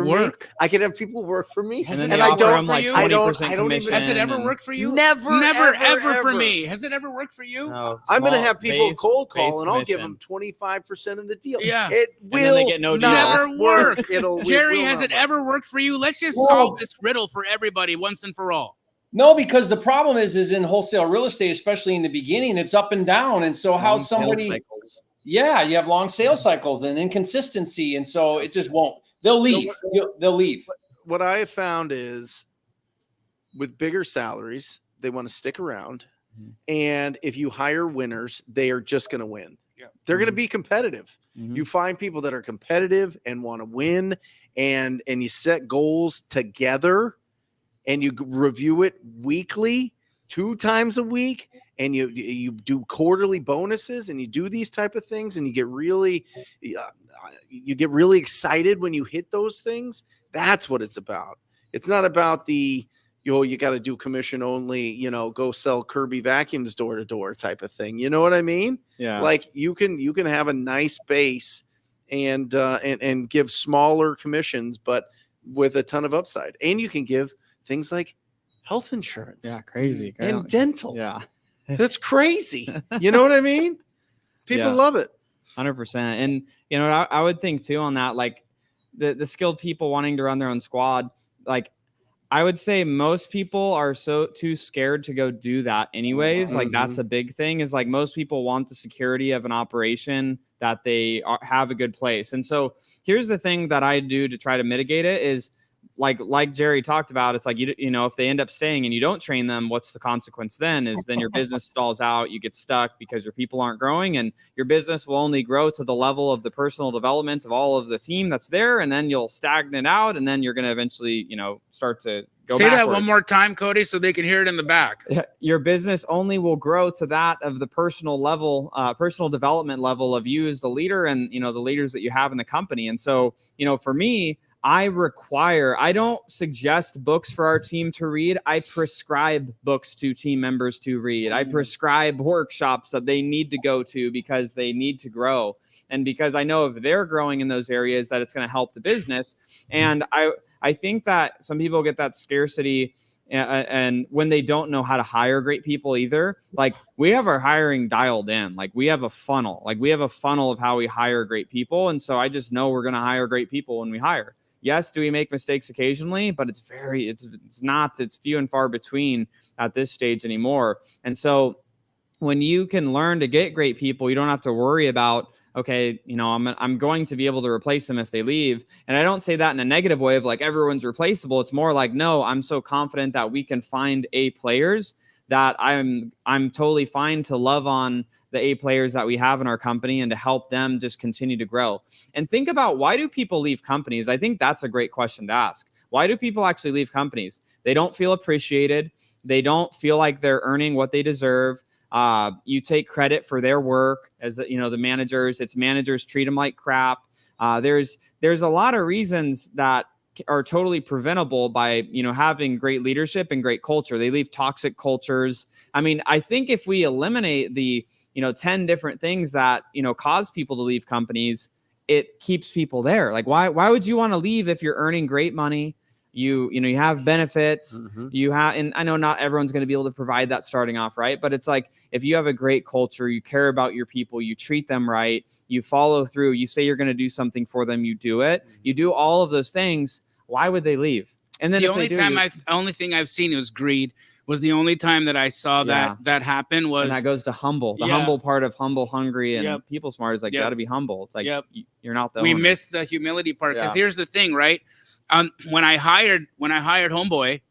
work. I can have people work for me. And then they they offer offer them them like like 20% 20% commission. Has it ever worked for you? Never, ever for ever. me. Has it ever worked for you? No, I'm going to small have people base- cold base call and I'll give them commission. 25% of the deal. Yeah. It then will they get no deal. not Never work. It Jerry, will has not it work. ever worked for you? Let's just No. solve this riddle for everybody once and for all. No, because the problem is in wholesale real estate, especially in the beginning, it's up and down. And so how Long sales somebody, cycles. yeah, you have long sales cycles and inconsistency. And so it just won't, they'll leave. They'll leave. What I have found is with bigger salaries, they want to stick around. And if you hire winners, they are just going to win. Yeah. They're going to be competitive. Mhm. You find people that are competitive and want to win, and you set goals together, and you review it weekly, 2 times a week, and you do quarterly bonuses, and you do these type of things, and you get really excited when you hit those things. That's what it's about. It's not about you got to do commission only, go sell Kirby vacuums door to door type of thing. You know what I mean? Yeah. Like you can have a nice base and give smaller commissions, but with a ton of upside. And you can give things like health insurance, Yeah. Crazy. and dental. Yeah. That's crazy. You know what I mean? People Yeah. love it. 100%. And I would think too on that, like the skilled people wanting to run their own squad, like I would say most people are too scared to go do that anyways. Like that's a big thing, is like most people want the security of an operation that they have a good place. And so here's the thing that I do to try to mitigate it is like Jerry talked about, it's like, if they end up staying and you don't train them, what's the consequence then? Is then your business stalls out, you get stuck because your people aren't growing, and your business will only grow to the level of the personal development of all of the team that's there. And then you'll stagnate out, and then you're going to eventually, start to go Say backwards. that one more time, Cody, so they can hear it in the back. Your business only will grow to that of the personal level, personal development level of you as the leader and, the leaders that you have in the company. And so, for me, I don't suggest books for our team to read. I prescribe books to team members to read. I prescribe workshops that they need to go to because they need to grow. And because I know if they're growing in those areas that it's going to help the business. And I think that some people get that scarcity and when they don't know how to hire great people either. Like we have our hiring dialed in, like we have a funnel of how we hire great people. And so I just know we're going to hire great people when we hire. Yes, do we make mistakes occasionally, but it's few and far between at this stage anymore. And so when you can learn to get great people, you don't have to worry about, okay, I'm going to be able to replace them if they leave. And I don't say that in a negative way of like everyone's replaceable. It's more like, no, I'm so confident that we can find A players that I'm totally fine to love on the A players that we have in our company and to help them just continue to grow. And think about, why do people leave companies? I think that's a great question to ask. Why do people actually leave companies? They don't feel appreciated. They don't feel like they're earning what they deserve. You take credit for their work as the managers. It's managers treat them like crap. There's a lot of reasons that are totally preventable by having great leadership and great culture. They leave toxic cultures. I mean, I think if we eliminate the 10 different things that cause people to leave companies, it keeps people there. Like why would you want to leave if you're earning great money? you have benefits, Mhm. you have, and I know not everyone's going to be able to provide that starting off, right? But it's like, if you have a great culture, you care about your people, you treat them right, you follow through, you say you're going to do something for them, you do it, you do all of those things, why would they leave? And then The if they only do, time only thing I've seen was greed. Was the only time that I saw Yeah. that happen was and that goes to humble. The Yeah. humble part of humble, hungry, and Yep. people smart is like, Yep. got to be humble. It's like, Yep. you're not the we owner. missed the humility part, because Yeah. here's the thing, right? When I hired Homeboy,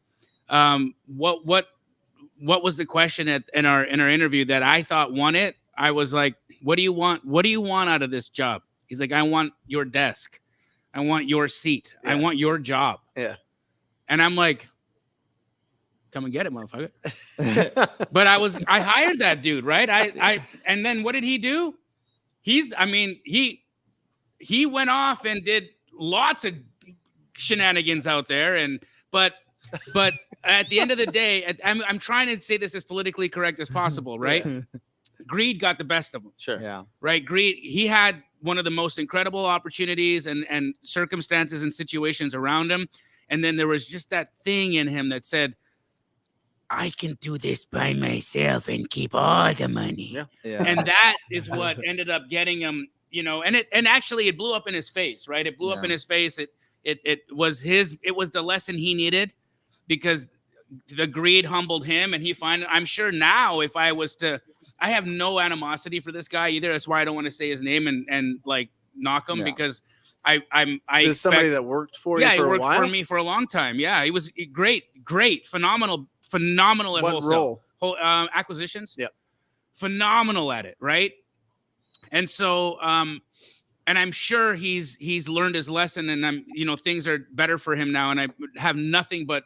what was the question in our interview that I thought won it? I was like, what do you want? What do you want out of this job? He's like, I want your desk, I want your seat, I Yeah. want your job. Yeah. And I'm like, come and get it, motherfucker. But I hired that dude, right? And then what did he do? He went off and did lots of shenanigans out there, but at the end of the day, I'm trying to say this as politically correct as possible, right? Greed got the best of him. Sure. Yeah. Right? Greed. He had one of the most incredible opportunities and circumstances and situations around him, and then there was just that thing in him that said, I can do this by myself and keep all the money. Yeah. Yeah. And that is what ended up getting him, and actually it blew up in his face, right? It blew up in his face. It was the lesson he needed, because the greed humbled him, and I'm sure now, if I have no animosity for this guy either. That's why I don't want to say his name and like knock him, because I There's somebody that worked for you he for a worked while? for me for a long time. Yeah, he was great, phenomenal at What wholesale. role? Acquisitions. Yep. Phenomenal at it, right? And so and I'm sure he's learned his lesson, and things are better for him now, and I have nothing but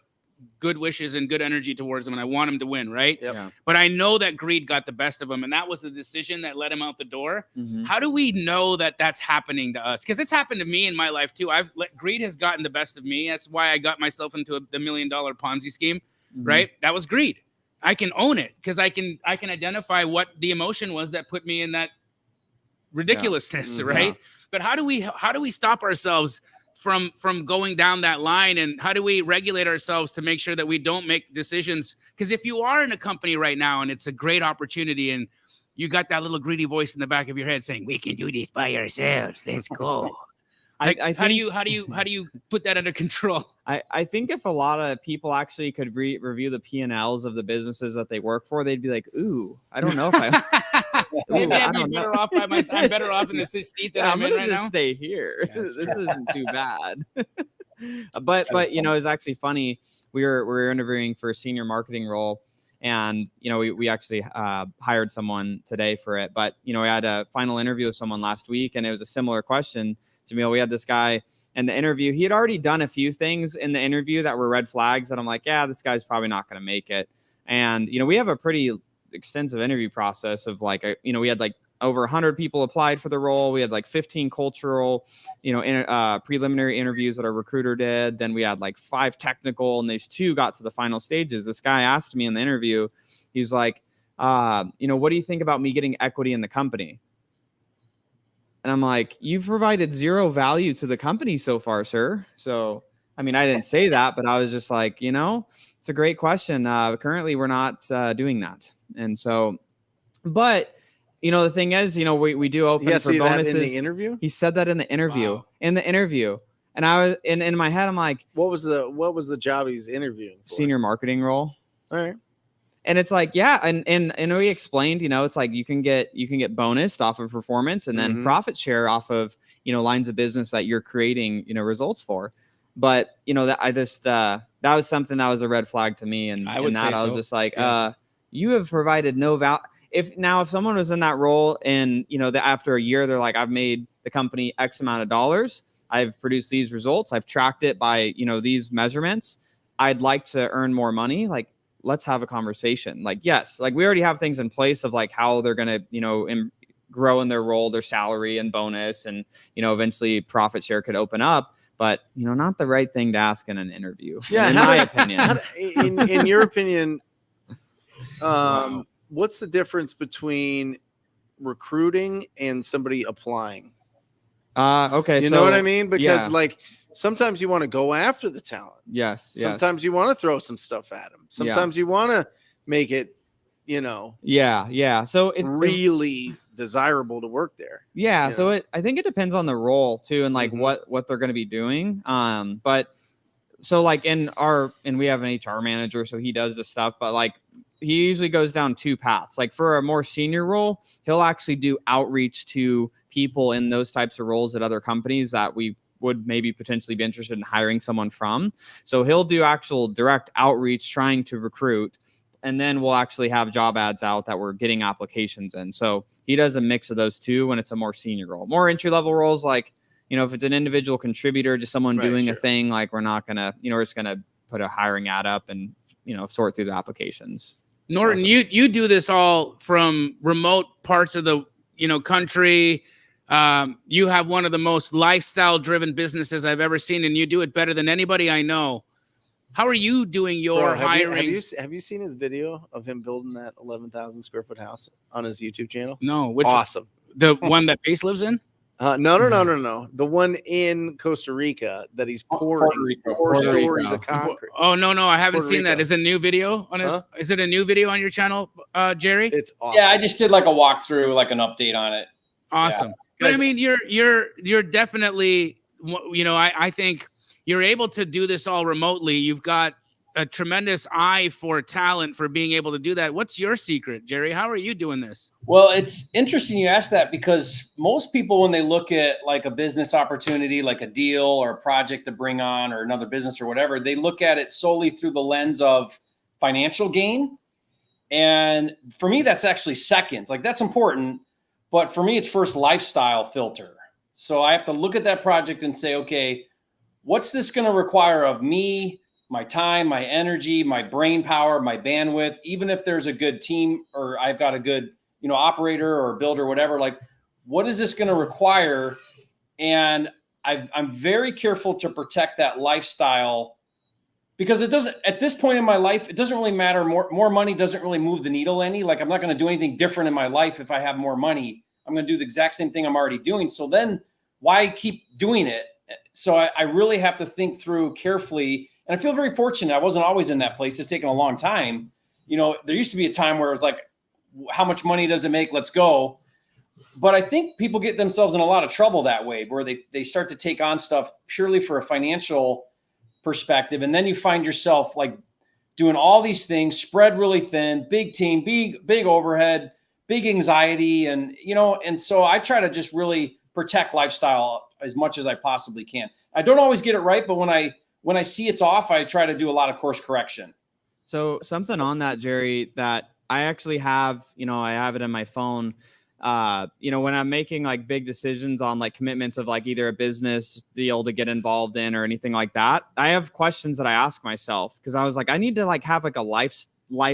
good wishes and good energy towards him, and I want him to win, right? Yep. Yeah. But I know that greed got the best of him, and that was the decision that let him out the door. Mhm. How do we know that that's happening to us? Because it's happened to me in my life too. Greed has gotten the best of me. That's why I got myself into the $1 million Ponzi scheme, right? That was greed. I can own it because I can identify what the emotion was that put me in that ridiculousness, right? But how do we stop ourselves from going down that line, and how do we regulate ourselves to make sure that we don't make decisions? Because if you are in a company right now and it's a great opportunity, and you got that little greedy voice in the back of your head saying, we can do this by ourselves, let's go. Like, I how do think you put that under control? I think if a lot of people actually could review the P&Ls of the businesses that they work for, they'd be like, ooh, I don't know if I Maybe I I'd be don't know. better off by myself. I'm better off in the seat that Yeah, I'm in gonna right just now. stay here. That's This isn't too bad. But it's actually funny. We were interviewing for a senior marketing role, and we actually hired someone today for it. But we had a final interview with someone last week, and it was a similar question. Jamil, we had this guy in the interview. He had already done a few things in the interview that were red flags that I'm like, yeah, this guy's probably not going to make it. And we have a pretty extensive interview process of like we had like over 100 people applied for the role. We had like 15 cultural, preliminary interviews that our recruiter did. Then we had like 5 technical, and these 2 got to the final stages. This guy asked me in the interview, he's like, what do you think about me getting equity in the company? And I'm like, you've provided 0 value to the company so far, sir. So, I mean, I didn't say that, but I was just like, it's a great question. Currently, we're not doing that. And so, but the thing is, we do open for bonuses. That in the interview? He said that in the interview. Wow. In the interview, and I was in my head, I'm like, What was the job he's interviewing for? senior marketing role. All right. And it's like, yeah, and we explained, it's like you can get bonused off of performance, and then profit share off of lines of business that you're creating results for. But that was something that was a red flag to me, and I was just like, you have provided no value. If someone was in that role and after a year they're like, I've made the company X amount of dollars, I've produced these results, I've tracked it by these measurements, I'd like to earn more money, like, let's have a conversation. Like, yes, like we already have things in place of like how they're going to, grow in their role, their salary and bonus, and, eventually profit share could open up, but, not the right thing to ask in an interview. Yeah. In my opinion. In your opinion, Wow. what's the difference between recruiting and somebody applying? Okay. You know what I mean? Because like sometimes you want to go after the talent. Yes. Sometimes you want to throw some stuff at them. Sometimes you want to make it, Yeah. So it really desirable to work there. Yeah. So I think it depends on the role too, and like what they're going to be doing. But so like and we have an HR manager, so he does this stuff, but like he usually goes down two paths. Like for a more senior role, he'll actually do outreach to people in those types of roles at other companies that we would maybe potentially be interested in hiring someone from. So he'll do actual direct outreach trying to recruit. And then we'll actually have job ads out that we're getting applications in. So he does a mix of those two when it's a more senior role. More entry-level roles, like, if it's an individual contributor, just someone doing a thing, like we're not going to, we're just going to put a hiring ad up and, sort through the applications. Norton, you do this all from remote parts of the, country. You have one of the most lifestyle-driven businesses I've ever seen, and you do it better than anybody I know. How are you doing your hiring? Have you seen his video of him building that 11,000 square foot house on his YouTube channel? No. Awesome. The one that Pace lives in? No. The one in Costa Rica that he's pouring 4 stories of concrete. Oh, no. I haven't seen that. Is it a new video on his? Is it a new video on your channel, Jerry? It's awesome. Yeah, I just did like a walkthrough, like an update on it. Awesome. Yeah. But I mean, you're definitely, I think you're able to do this all remotely. You've got a tremendous eye for talent for being able to do that. What's your secret, Jerry? How are you doing this? Well, it's interesting you ask that, because most people, when they look at like a business opportunity, like a deal or a project to bring on or another business or whatever, they look at it solely through the lens of financial gain. And for me, that's actually second. Like, that's important. But for me, it's first lifestyle filter. So I have to look at that project and say, okay, what's this going to require of me, my time, my energy, my brain power, my bandwidth, even if there's a good team or I've got a good, operator or builder, whatever, like, what is this going to require? And I'm very careful to protect that lifestyle, because it doesn't, at this point in my life, it doesn't really matter. More money doesn't really move the needle any. Like, I'm not going to do anything different in my life. If I have more money, I'm going to do the exact same thing I'm already doing. So then why keep doing it? So I really have to think through carefully. And I feel very fortunate. I wasn't always in that place. It's taken a long time. There used to be a time where it was like, how much money does it make? Let's go. But I think people get themselves in a lot of trouble that way, where they start to take on stuff purely for a financial perspective. And then you find yourself like doing all these things, spread really thin, big team, big overhead, big anxiety. And so I try to just really protect lifestyle as much as I possibly can. I don't always get it right, but when I see it's off, I try to do a lot of course correction. So something on that, Jerry, that I actually have, I have it in my phone. When I'm making like big decisions on like commitments of like either a business deal to get involved in or anything like that, I have questions that I ask myself, because I was like, I need to like have like a life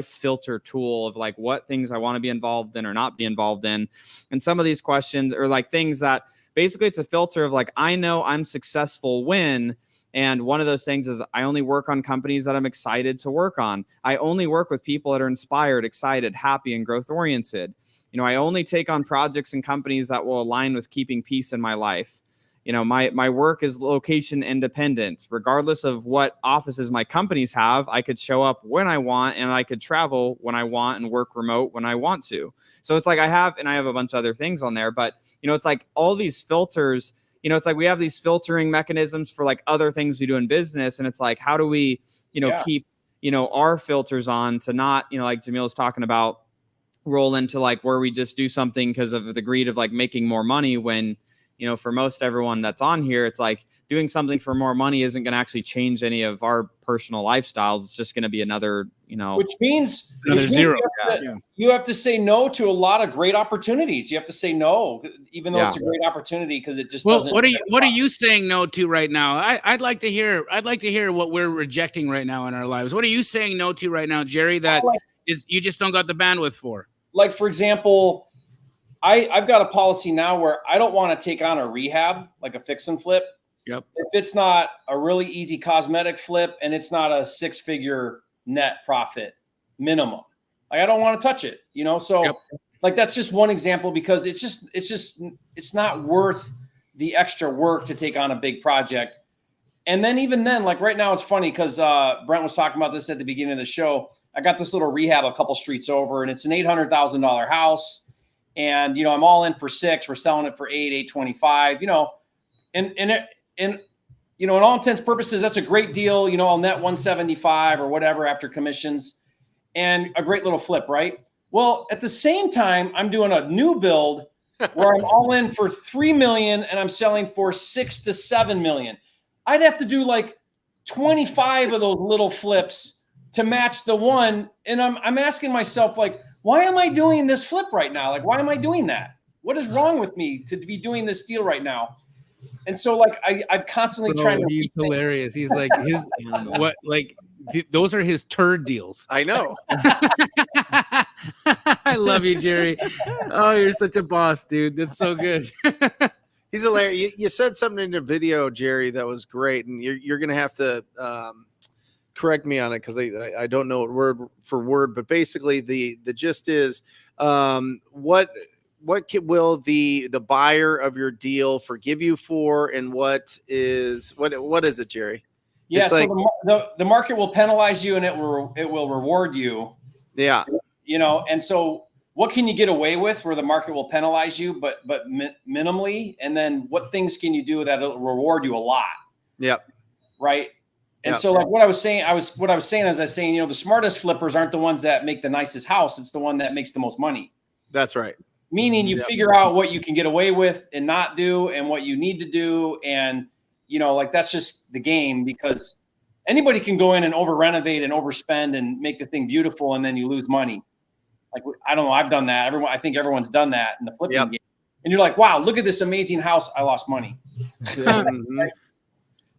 filter tool of like what things I want to be involved in or not be involved in. And some of these questions are like things that basically it's a filter of like, I know I'm successful when, and one of those things is I only work on companies that I'm excited to work on. I only work with people that are inspired, excited, happy, and growth oriented. I only take on projects and companies that will align with keeping peace in my life. My work is location independent. Regardless of what offices my companies have, I could show up when I want, and I could travel when I want and work remote when I want to. So it's like I have a bunch of other things on there, but it's like all these filters, it's like we have these filtering mechanisms for like other things we do in business. And it's like, how do we, keep, our filters on to not, like Jamil was talking about, roll into like where we just do something because of the greed of like making more money, when for most everyone that's on here, it's like doing something for more money isn't going to actually change any of our personal lifestyles. It's just going to be another, which means zero. You have to say no to a lot of great opportunities. You have to say no, even though it's a great opportunity, because it just doesn't. What are you saying no to right now? I'd like to hear what we're rejecting right now in our lives. What are you saying no to right now, Jerry, that is you just don't got the bandwidth for? Like, for example, I've got a policy now where I don't want to take on a rehab, like a fix and flip. Yep. If it's not a really easy cosmetic flip and it's not a 6-figure net profit minimum, like I don't want to touch it, So like, that's just one example, because it's not worth the extra work to take on a big project. And then even then, like right now, it's funny because Brent was talking about this at the beginning of the show. I got this little rehab a couple streets over, and it's an $800,000 house. And, you know, I'm all in for 6. We're selling it for 825, you know, and you know, in all intents and purposes, that's a great deal. You know, I'll net 175 or whatever after commissions, and a great little flip, right? Well, at the same time, I'm doing a new build where I'm all in for 3 million and I'm selling for 6 to 7 million. I'd have to do like 25 of those little flips to match the one. And I'm asking myself, like, why am I doing this flip right now? Like, why am I doing that? What is wrong with me to be doing this deal right now? And so, like, I'm constantly trying to. He's hilarious. He's like those are his turd deals. I know. I love you, Jerry. Oh, you're such a boss, dude. That's so good. He's hilarious. You said something in the video, Jerry, that was great, and you're going to have to correct me on it because I don't know it word for word, but basically the gist is what will the buyer of your deal forgive you for, and what is it, Jerry? Yeah, it's so the market will penalize you and it will reward you. Yeah. You know, and so what can you get away with where the market will penalize you, but minimally? And then what things can you do that'll reward you a lot? Yep. Right. And so, like what I was saying, you know, the smartest flippers aren't the ones that make the nicest house. It's the one that makes the most money. That's right. Meaning you figure out what you can get away with and not do and what you need to do. And, you know, like that's just the game, because anybody can go in and over renovate and overspend and make the thing beautiful, and then you lose money. Like, I don't know. I've done that. I think everyone's done that in the flipping game. And you're like, wow, look at this amazing house. I lost money. Right?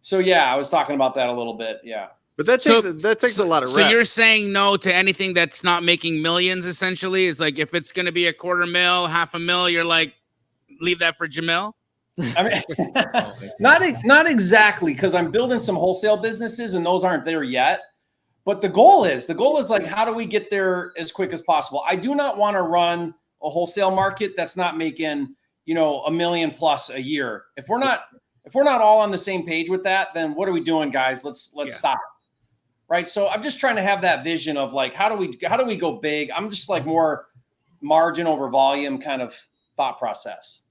So yeah, I was talking about that a little bit. Yeah. But that takes a lot of reps. So you're saying no to anything that's not making millions, essentially? Is like, if it's going to be a $250,000, $500,000, you're like, leave that for Jamil? I mean, not exactly, because I'm building some wholesale businesses and those aren't there yet. But the goal is like, how do we get there as quick as possible? I do not want to run a wholesale market that's not making, you know, $1 million plus a year. If we're not all on the same page with that, then what are we doing, guys? Let's stop. Right. So I'm just trying to have that vision of like, how do we go big? I'm just like more margin over volume kind of thought process.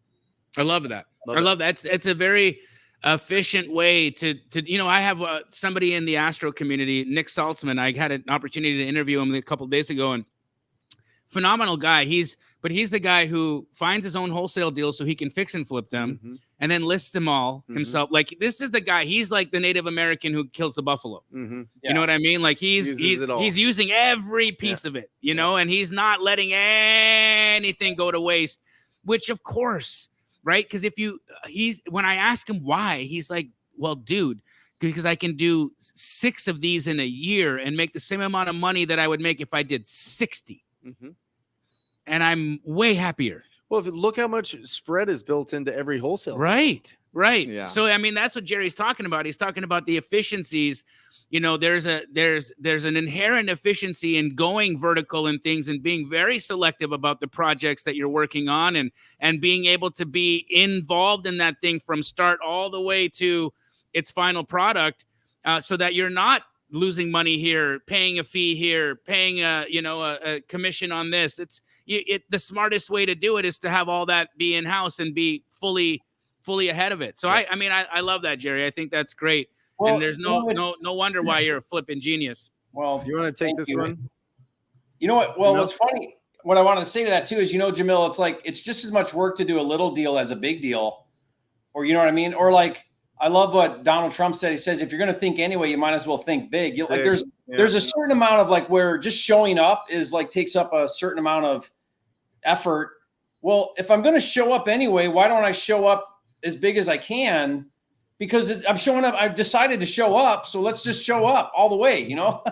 I love that. I love that. It's a very efficient way to, you know, I have somebody in the Astro community, Nick Saltzman. I had an opportunity to interview him a couple of days ago, and phenomenal guy. He's the guy who finds his own wholesale deals so he can fix and flip them and then lists them all himself. Like, this is the guy. He's like the Native American who kills the buffalo. You know what I mean? Like, he's using every piece of it, you know, and he's not letting anything go to waste, which of course, right? Because when I ask him why, he's like, well, dude, because I can do 6 of these in a year and make the same amount of money that I would make if I did 60. And I'm way happier. Well, look how much spread is built into every wholesale. Right. Yeah. So, I mean, that's what Jerry's talking about. He's talking about the efficiencies. You know, there's an inherent efficiency in going vertical and things, and being very selective about the projects that you're working on, and being able to be involved in that thing from start all the way to its final product, so that you're not losing money here, paying a fee here, paying a commission on this. The smartest way to do it is to have all that be in-house and be fully ahead of it. So I mean, I love that, Jerry. I think that's great. Well, and there's no wonder why you're a flipping genius. Well, you want to take this one? You know what? Well, what's funny, what I wanted to say to that too is, you know, Jamil, it's like, it's just as much work to do a little deal as a big deal, or, you know what I mean? Or like, I love what Donald Trump said. He says, if you're going to think anyway, you might as well think big. Like, there's a certain amount of like, where just showing up is like, takes up a certain amount of effort. Well, if I'm going to show up anyway, why don't I show up as big as I can? Because I'm showing up. I've decided to show up. So let's just show up all the way, you know?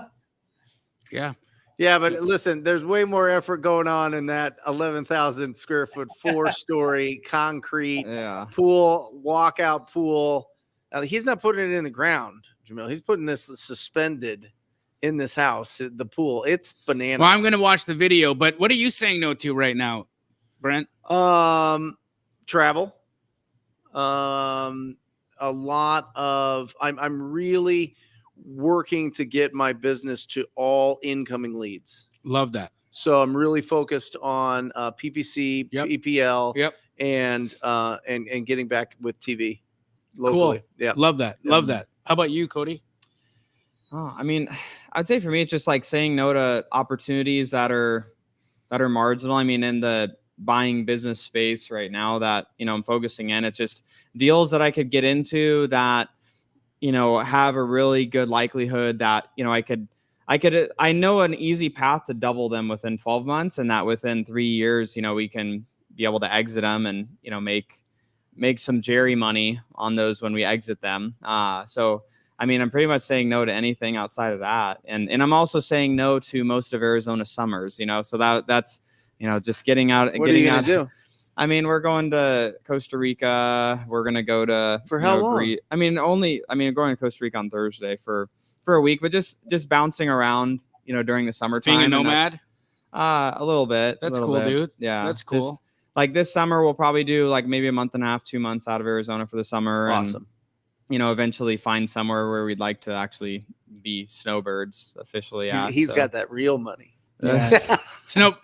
Yeah. Yeah. But listen, there's way more effort going on in that 11,000 square foot, 4-story concrete pool, walkout pool. He's not putting it in the ground, Jamil. He's putting this suspended in this house, the pool. It's bananas. Well, I'm going to watch the video, but what are you saying no to right now, Brent? Travel. a lot of, I'm really working to get my business to all incoming leads. Love that. So I'm really focused on PPC, Yep. PPL, Yep. and getting back with TV locally. Cool. Yeah. Love that. Love that. How about you, Cody? Oh, I mean, I'd say for me, it's just like saying no to opportunities that are marginal. I mean, in the buying business space right now that, I'm focusing in, it's just deals that I could get into that, have a really good likelihood that, I know an easy path to double them within 12 months, and that within 3 years, we can be able to exit them and, make some Jerry money on those when we exit them. So, I mean, I'm pretty much saying no to anything outside of that. And I'm also saying no to most of Arizona summers, so that's, just getting out. What are you going to do? I mean, we're going to Costa Rica. We're going to go to, for how long? I'm going to Costa Rica on Thursday for a week, but just bouncing around, during the summertime. Being a nomad? A little bit. That's cool, dude. Yeah. That's cool. Just, like this summer, we'll probably do like maybe a month and a half, 2 months out of Arizona for the summer. Awesome. And, eventually find somewhere where we'd like to actually be snowbirds officially. He's got that real money. Yeah.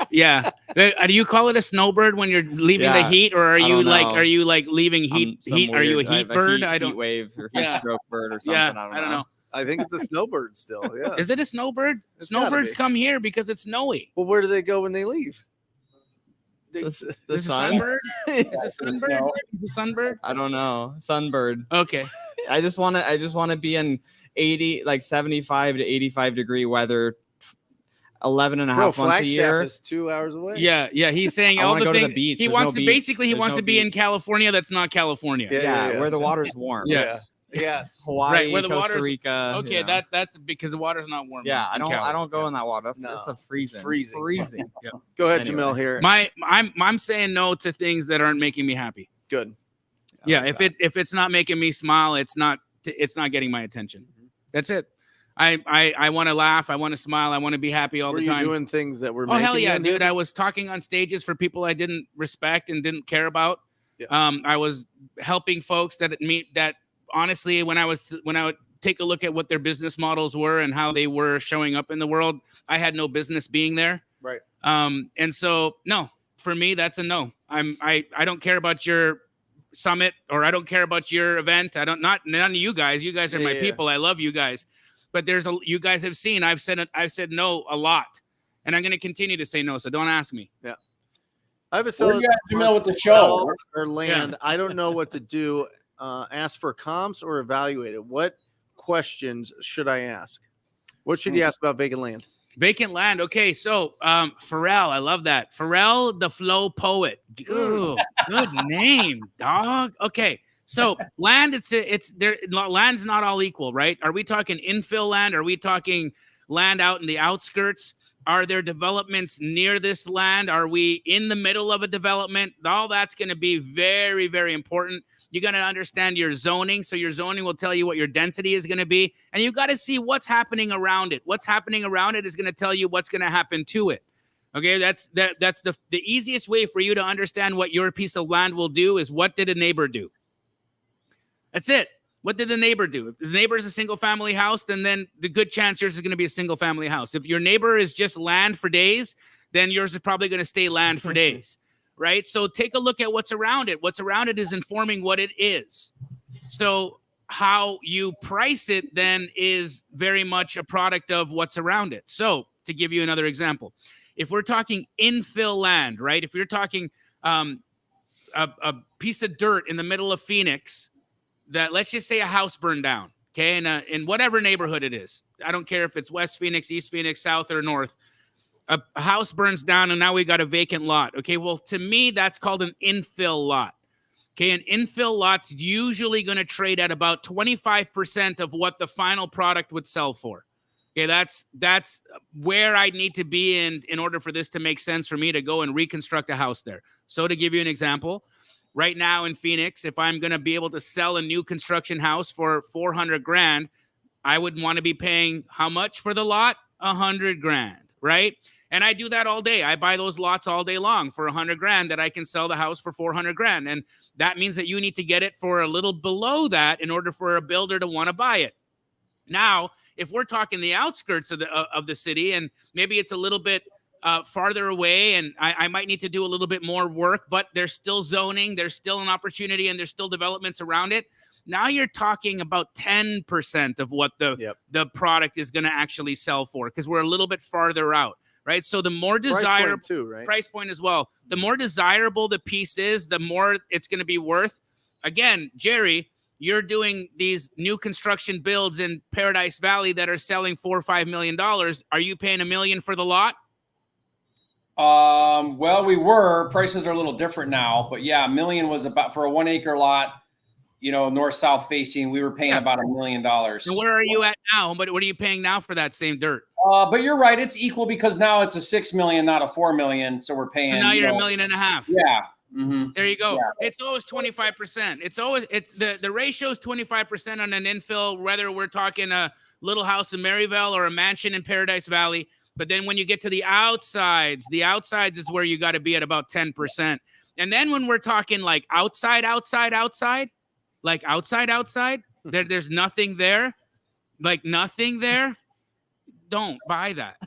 Yeah. Do you call it a snowbird when you're leaving the heat, or are you leaving heat? Are you a heat bird? I don't. Heat wave or heat stroke bird or something. Yeah, I don't know. I think it's a snowbird still. Yeah. Is it a snowbird? It's Snowbirds come here because it's snowy. Well, where do they go when they leave? The sun? sun? Is it sunbird? Is it sunbird? I don't know. Sunbird. Okay. I just want to be in 75 to 85 degree weather 11 and a half months a year. Flagstaff is 2 hours away. Yeah. He's saying I all wanna the go to things. the beach. He There's wants no to beach. he wants There's to no be in beach. California. That's not California. Yeah. Where the water's warm. Yeah. Yes. Hawaii, Right, where the Costa water's- Rica. Okay, that's because the water's not warm. Yeah, in I Cali. don't go in that water. No, It's a freezing. freezing. Yeah. Go ahead, Anyway. Jamil. Here. I'm saying no to things that aren't making me happy. Good. Yeah, if it's not making me smile, it's not getting my attention. That's it. I want to laugh, I want to smile, I want to be happy all the time. Were you doing things that were? Oh hell making yeah, you dude! happy? I was talking on stages for people I didn't respect and didn't care about. Yeah. I was helping folks that honestly, when I would take a look at what their business models were and how they were showing up in the world, I had no business being there. Right. And so no, for me, that's a no. I don't care about your summit, or I don't care about your event. None of you guys. You guys are my people. I love you guys. But you guys have seen, I've said no a lot, and I'm going to continue to say no. So don't ask me. Yeah. I have a Where you at, Jamil, with the show? Or land. I don't know what to do. Ask for comps or evaluate it. What questions should I ask? What should you ask about vacant land? Vacant land. Okay, so Pharrell, I love that. Pharrell, the Flow Poet. Ooh, good name, dog. Okay, so land. Land's not all equal, right? Are we talking infill land? Are we talking land out in the outskirts? Are there developments near this land? Are we in the middle of a development? All that's going to be very, very important. You got to understand your zoning. So your zoning will tell you what your density is going to be. And you've got to see what's happening around it. What's happening around it is going to tell you what's going to happen to it. Okay, that's the easiest way for you to understand what your piece of land will do is what did a neighbor do? That's it. What did the neighbor do? If the neighbor is a single family house, then the good chance yours is going to be a single family house. If your neighbor is just land for days, then yours is probably going to stay land for days. Right? So take a look at what's around it. What's around it is informing what it is. So how you price it then is very much a product of what's around it. So to give you another example, if we're talking infill land, right? If you're talking a piece of dirt in the middle of Phoenix that, let's just say a house burned down, okay? In whatever neighborhood it is. I don't care if it's West Phoenix, East Phoenix, South or North. A house burns down and now we got a vacant lot. Okay, well, to me, that's called an infill lot. Okay, an infill lot's usually going to trade at about 25% of what the final product would sell for. Okay, that's where I need to be in order for this to make sense for me to go and reconstruct a house there. So to give you an example, right now in Phoenix, if I'm going to be able to sell a new construction house for $400,000, I would want to be paying how much for the lot? $100,000. Right? And I do that all day. I buy those lots all day long for $100,000 that I can sell the house for $400,000. And that means that you need to get it for a little below that in order for a builder to want to buy it. Now, if we're talking the outskirts of the city, and maybe it's a little bit farther away, and I might need to do a little bit more work, but there's still zoning, there's still an opportunity, and there's still developments around it. Now you're talking about 10% of what the product is going to actually sell for, because we're a little bit farther out. Right. So the more desirable price point as well, the more desirable the piece is, the more it's going to be worth. Again, Jerry, you're doing these new construction builds in Paradise Valley that are selling $4 or $5 million. Are you paying $1 million for the lot? Well, we were. Prices are a little different now, but yeah, $1 million was about for a 1 acre lot. North-south facing, we were paying about $1 million. And where are you at now? But what are you paying now for that same dirt? But you're right. It's equal because now it's a $6 million, not a $4 million. So we're paying. So now you're $1.5 million. Yeah. Mm-hmm. There you go. Yeah. It's always 25%. The ratio is 25% on an infill, whether we're talking a little house in Maryvale or a mansion in Paradise Valley. But then when you get to the outsides is where you got to be at about 10%. And then when we're talking like outside, there's nothing there, like nothing there. Don't buy that.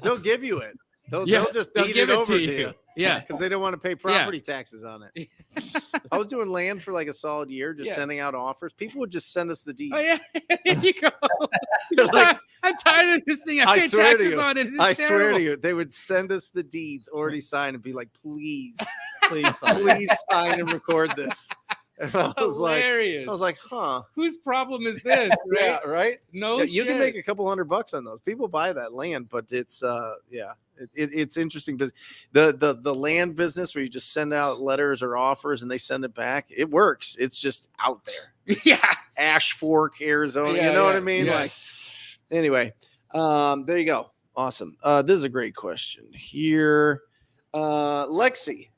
They'll give you it. They'll just they'll deed give it over to you. Yeah. Because they don't want to pay property taxes on it. I was doing land for like a solid year, just sending out offers. People would just send us the deeds. Oh, yeah. Here you go. Like, I'm tired of this thing. I pay swear taxes to you, on it. I swear to you, they would send us the deeds already signed and be like, please sign and record this. And I was Hilarious. like, huh. Whose problem is this? Right? Yeah, right? No, you can make a couple $100 on those. People buy that land, but it's it's interesting because the land business where you just send out letters or offers and they send it back, it works. It's just out there. Yeah. Ash Fork, Arizona. Yeah, you know what I mean? Yes. Like, anyway, there you go. Awesome. This is a great question here. Lexi,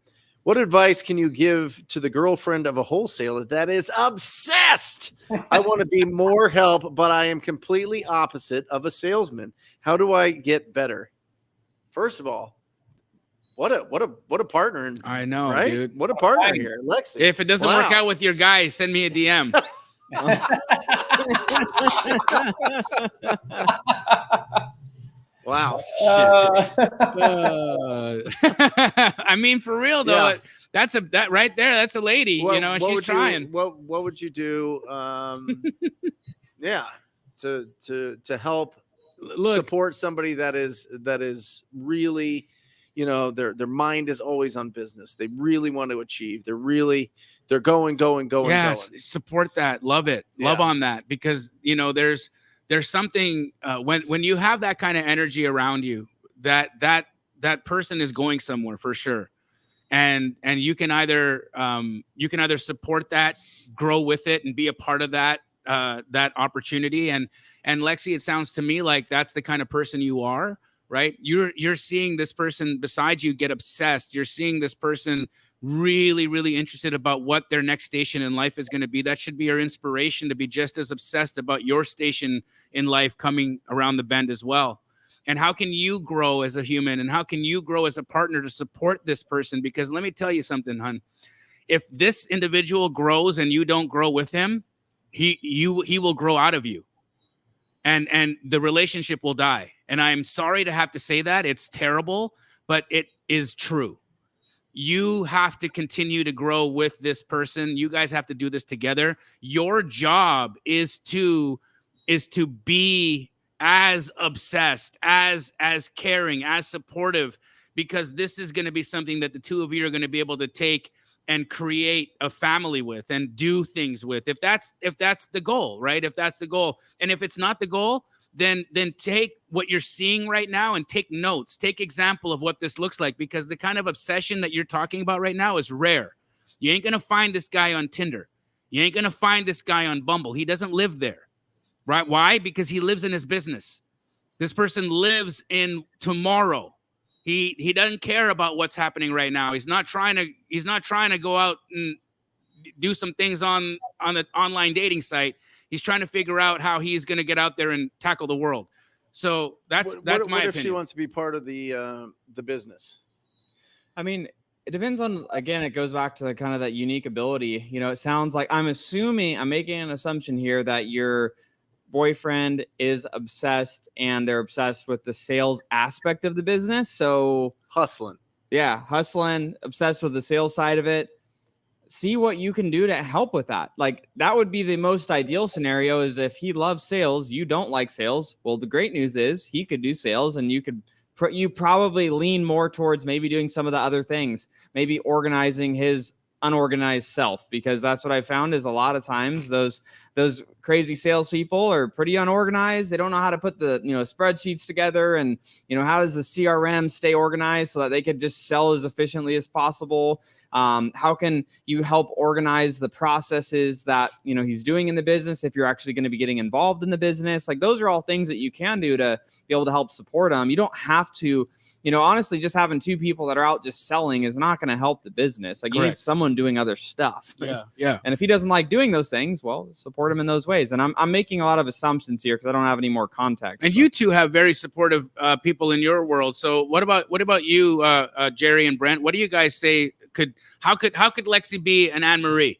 what advice can you give to the girlfriend of a wholesaler that is obsessed? I want to be more help, but I am completely opposite of a salesman. How do I get better? First of all, what a partner. I know, right? dude. What a partner here, Lexi. If it doesn't work out with your guy, send me a DM. Wow. I mean, for real though, that right there, that's a lady, and she's trying. What would you do? To help support somebody that is really, their mind is always on business. They really want to achieve. They're going. Yes, support that. Love it. Love on that, because there's something when you have that kind of energy around you, that person is going somewhere for sure. And you can either support that, grow with it, and be a part of that opportunity. And Lexi, it sounds to me like that's the kind of person you are, right? You're seeing this person beside you get obsessed. You're seeing this person really, really interested about what their next station in life is going to be. That should be your inspiration to be just as obsessed about your station in life coming around the bend as well. And how can you grow as a human, and how can you grow as a partner to support this person? Because let me tell you something, hun. If this individual grows and you don't grow with him, he will grow out of you. And the relationship will die. And I'm sorry to have to say that. It's terrible, but it is true. You have to continue to grow with this person. You guys have to do this together. Your job is to be as obsessed, as caring, as supportive, because this is going to be something that the two of you are going to be able to take and create a family with and do things with. If that's the goal, right? If that's the goal. And if it's not the goal, then take what you're seeing right now and take notes, take example of what this looks like, because the kind of obsession that you're talking about right now is rare. You ain't going to find this guy on Tinder. You ain't going to find this guy on Bumble. He doesn't live there, right? Why? Because he lives in his business. This person lives in tomorrow. He doesn't care about what's happening right now. He's not trying to go out and do some things on the online dating site. He's trying to figure out how he's going to get out there and tackle the world. So that's my what opinion. if she wants to be part of the business? I mean, it depends on, again, it goes back to the kind of that unique ability. You know, it sounds like I'm making an assumption here that your boyfriend is obsessed and they're obsessed with the sales aspect of the business. So Hustling. yeah, hustling, obsessed with the sales side of it. See what you can do to help with that. Like, that would be the most ideal scenario, is if he loves sales, you don't like sales. Well, the great news is he could do sales, and you probably lean more towards maybe doing some of the other things, maybe organizing his unorganized self, because that's what I found is a lot of times those crazy salespeople are pretty unorganized. They don't know how to put the spreadsheets together, and how does the CRM stay organized so that they could just sell as efficiently as possible. How can you help organize the processes that he's doing in the business if you're actually going to be getting involved in the business? Like, those are all things that you can do to be able to help support them. You don't have to, honestly, just having two people that are out just selling is not going to help the business. Like, you need someone doing other stuff. Yeah. And if he doesn't like doing those things, well, support him in those ways. And I'm making a lot of assumptions here because I don't have any more context. And you two have very supportive people in your world. So what about you, Jerry and Brent? What do you guys say? How could Lexi be an Anne Marie?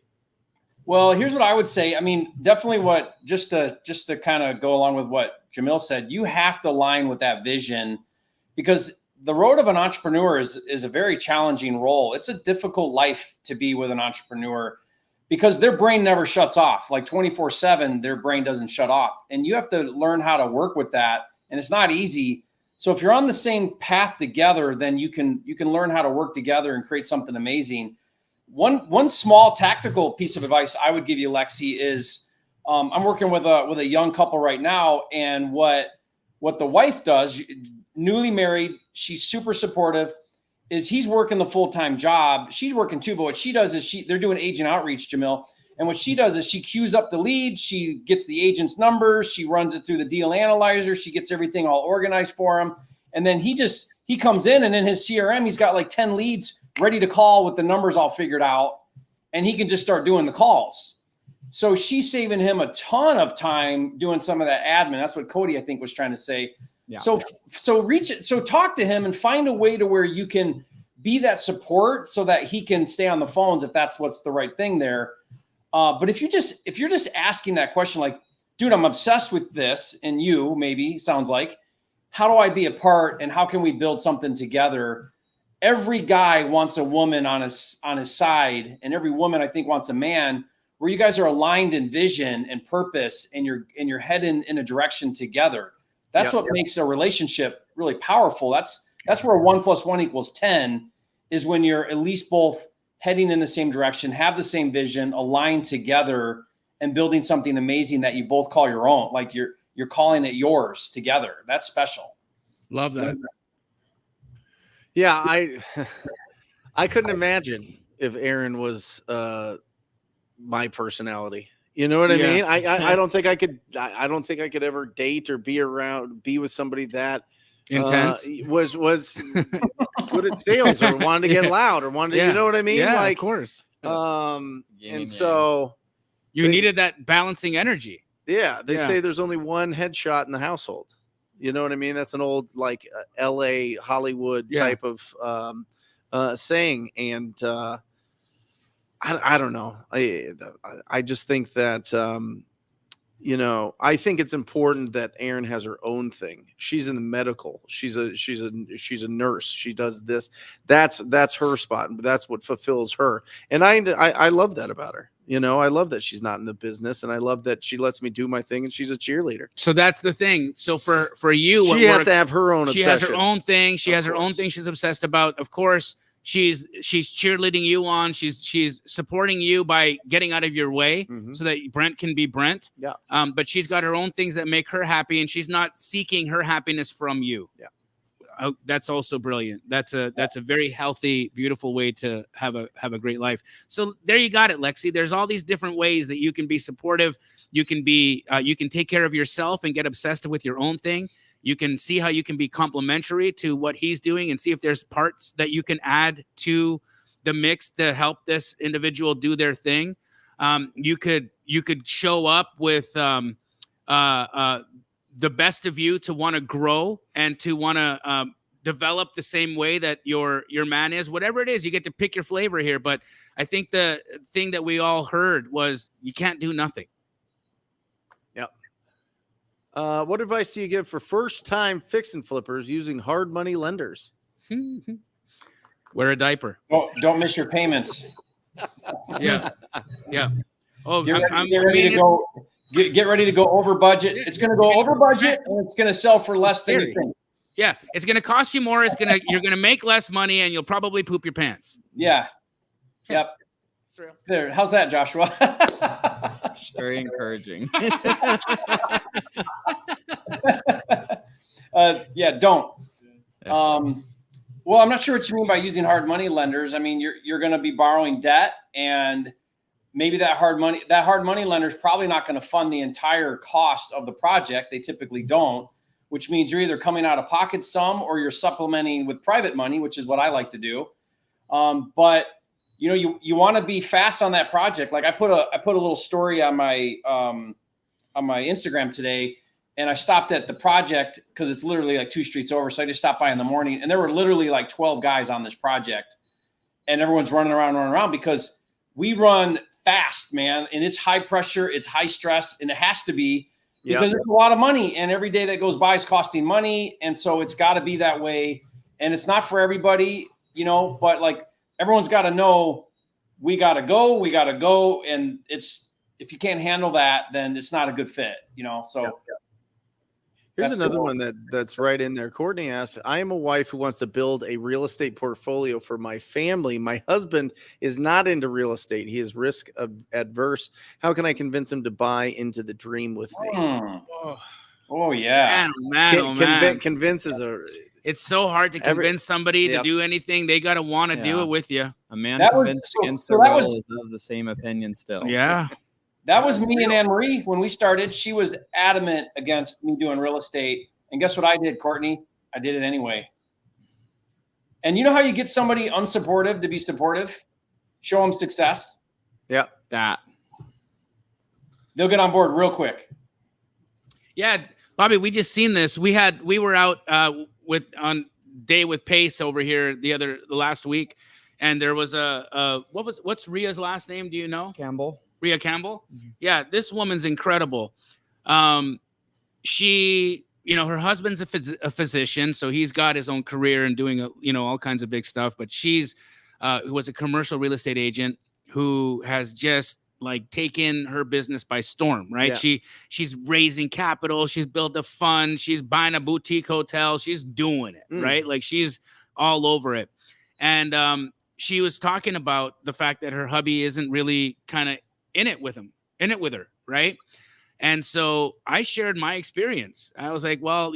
Well, here's what I would say. I mean, definitely just to kind of go along with what Jamil said, you have to align with that vision, because the road of an entrepreneur is a very challenging role. It's a difficult life to be with an entrepreneur because their brain never shuts off. Like 24/7, their brain doesn't shut off. And you have to learn how to work with that. And it's not easy. So if you're on the same path together, then you can learn how to work together and create something amazing. One small tactical piece of advice I would give you, Lexi, is I'm working with a young couple right now, and what the wife does, newly married, she's super supportive, is he's working the full-time job. She's working too, but what she does is they're doing agent outreach, Jamil. And what she does is she queues up the leads. She gets the agent's numbers. She runs it through the deal analyzer. She gets everything all organized for him. And then he comes in, and in his CRM, he's got like 10 leads ready to call with the numbers all figured out. And he can just start doing the calls. So she's saving him a ton of time doing some of that admin. That's what Cody, I think, was trying to say. Yeah. So talk to him and find a way to where you can be that support so that he can stay on the phones if that's what's the right thing there. But if you're just asking that question, like, dude, I'm obsessed with this, and you maybe sounds like, how do I be a part and how can we build something together? Every guy wants a woman on his side, and every woman, I think, wants a man where you guys are aligned in vision and purpose, and you're heading in a direction together. That's what makes a relationship really powerful. That's where 1 + 1 = 10 is, when you're at least both heading in the same direction, have the same vision, aligned together, and building something amazing that you both call your own. Like you're calling it yours together. That's special. Love that. Yeah, I couldn't imagine if Aaron was my personality. You know what I mean? I don't think I could ever date or be with somebody that intense was good at sales or wanted to get loud or wanted to, you know what I mean? Yeah, like, of course. And so you needed that balancing energy. Yeah, they say there's only one headshot in the household. You know what I mean? That's an old like LA Hollywood type of saying, and I don't know. I just think that I think it's important that Erin has her own thing. She's in the medical. She's a nurse. She does this. That's her spot. That's what fulfills her. And I love that about her. I love that she's not in the business, and I love that she lets me do my thing, and she's a cheerleader. So that's the thing. So for you, she has to have her own. She has her own thing. She has her own thing she's obsessed about. Of course, she's cheerleading you on. She's supporting you by getting out of your way so that Brent can be Brent. Yeah. But she's got her own things that make her happy, and she's not seeking her happiness from you. Yeah. That's also brilliant. That's a very healthy, beautiful way to have a great life. So there you got it, Lexi. There's all these different ways that you can be supportive. You can take care of yourself and get obsessed with your own thing. You can see how you can be complementary to what he's doing and see if there's parts that you can add to the mix to help this individual do their thing. You could show up with the best of you to want to grow and to want to develop the same way that your man is. Whatever it is, you get to pick your flavor here. But I think the thing that we all heard was you can't do nothing. Yep. What advice do you give for first-time fix and flippers using hard money lenders? Wear a diaper. Oh, don't miss your payments. Yeah. Yeah. Oh, Get ready to go over budget. It's going to go over budget, and it's going to sell for less than you think. Yeah, it's going to cost you more. You're going to make less money, and you'll probably poop your pants. Yeah. Yep. There. How's that, Joshua? Very encouraging. Yeah, don't. Well, I'm not sure what you mean by using hard money lenders. I mean, you're going to be borrowing debt, and maybe that hard money lender is probably not going to fund the entire cost of the project. They typically don't, which means you're either coming out of pocket some or you're supplementing with private money, which is what I like to do. But you want to be fast on that project. Like I put a little story on my Instagram today, and I stopped at the project because it's literally like 2 streets over. So I just stopped by in the morning, and there were literally like 12 guys on this project, and everyone's running around because we run fast, man. And it's high pressure, it's high stress, and it has to be because it's a lot of money. And every day that goes by is costing money. And so it's got to be that way. And it's not for everybody, but like everyone's got to know we got to go. And if you can't handle that, then it's not a good fit, so. Here's another one that's right in there. Courtney asks, I am a wife who wants to build a real estate portfolio for my family. My husband is not into real estate. He is risk adverse. How can I convince him to buy into the dream with me? Oh yeah. Man. Convince is it's so hard to convince somebody to do anything. They got to want to do it with you. A man convinced against the will is of the same opinion still. Yeah. That was me and Anne Marie when we started. She was adamant against me doing real estate. And guess what I did, Courtney? I did it anyway. And you know how you get somebody unsupportive to be supportive? Show them success. Yeah. That. They'll get on board real quick. Yeah, Bobby, we just seen this. We were out on day with Pace over here the last week, and there was what's Rhea's last name? Do you know? Campbell. Rhea Campbell. Mm-hmm. Yeah, this woman's incredible. She, her husband's a physician, so he's got his own career and doing all kinds of big stuff. But she's who was a commercial real estate agent who has just like taken her business by storm, right? Yeah. She's raising capital, she's built a fund, she's buying a boutique hotel, she's doing it, right? Like she's all over it. And she was talking about the fact that her hubby isn't really kind of in it with her, right? And so I shared my experience. I was like, well,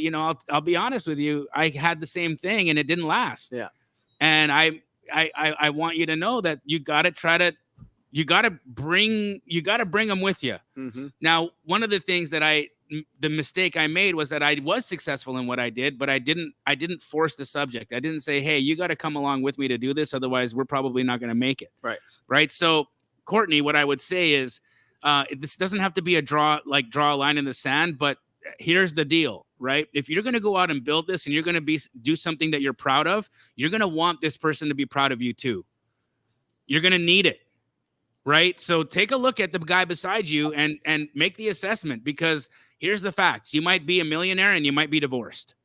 I'll be honest with you. I had the same thing and it didn't last. Yeah. And I want you to know that you got to bring them with you. Mm-hmm. Now, one of the things that the mistake I made was that I was successful in what I did, but I didn't force the subject. I didn't say, hey, you got to come along with me to do this. Otherwise we're probably not going to make it. Right. So Courtney, what I would say is, this doesn't have to be draw a line in the sand, but here's the deal, right? If you're going to go out and build this and you're going to do something that you're proud of, you're going to want this person to be proud of you too. You're going to need it, right? So take a look at the guy beside you and make the assessment, because here's the facts. You might be a millionaire and you might be divorced.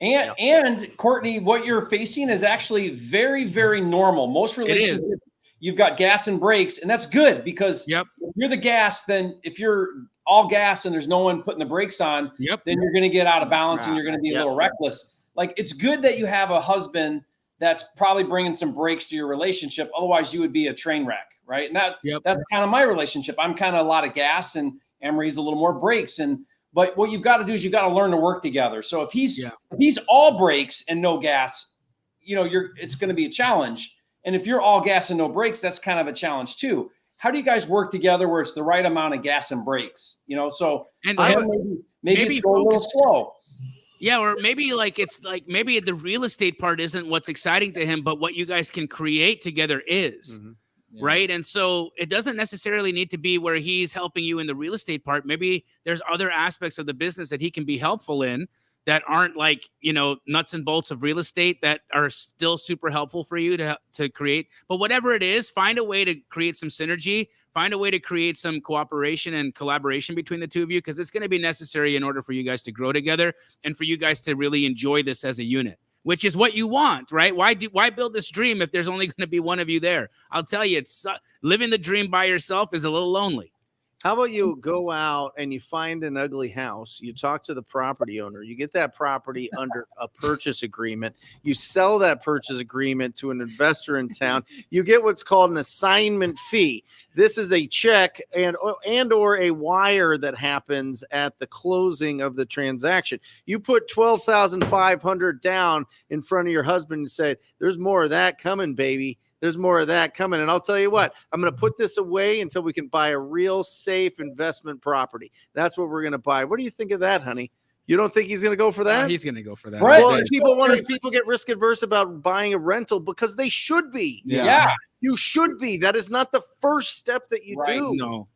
And Courtney, what you're facing is actually very, very normal. Most relationships, you've got gas and brakes, and that's good, because if you're the gas, then if you're all gas and there's no one putting the brakes on, then you're going to get out of balance and you're going to be a little reckless. Like, it's good that you have a husband that's probably bringing some brakes to your relationship. Otherwise you would be a train wreck. Right. And that's kind of my relationship. I'm kind of a lot of gas and Anne-Marie's a little more brakes. But what you've got to do is you've got to learn to work together. So if he's all brakes and no gas, it's going to be a challenge. And if you're all gas and no brakes, that's kind of a challenge too. How do you guys work together where it's the right amount of gas and brakes? So maybe it's going a little slow. Yeah, or maybe maybe the real estate part isn't what's exciting to him, but what you guys can create together is. Mm-hmm. Yeah. right? And so it doesn't necessarily need to be where he's helping you in the real estate part. Maybe there's other aspects of the business that he can be helpful in that aren't like, nuts and bolts of real estate that are still super helpful for you to create. But whatever it is, find a way to create some synergy, find a way to create some cooperation and collaboration between the two of you, because it's going to be necessary in order for you guys to grow together and for you guys to really enjoy this as a unit, which is what you want, right? Why build this dream if there's only going to be one of you there? I'll tell you, living the dream by yourself is a little lonely. How about you go out and you find an ugly house, you talk to the property owner, you get that property under a purchase agreement, you sell that purchase agreement to an investor in town, you get what's called an assignment fee. This is a check and or a wire that happens at the closing of the transaction. You put $12,500 down in front of your husband and say, there's more of that coming, baby. There's more of that coming. And I'll tell you what, I'm going to put this away until we can buy a real safe investment property. That's what we're going to buy. What do you think of that, honey? You don't think he's going to go for that? He's going to go for that. Right. Well, people get risk adverse about buying a rental because they should be. Yeah. You should be. That is not the first step that you do. No.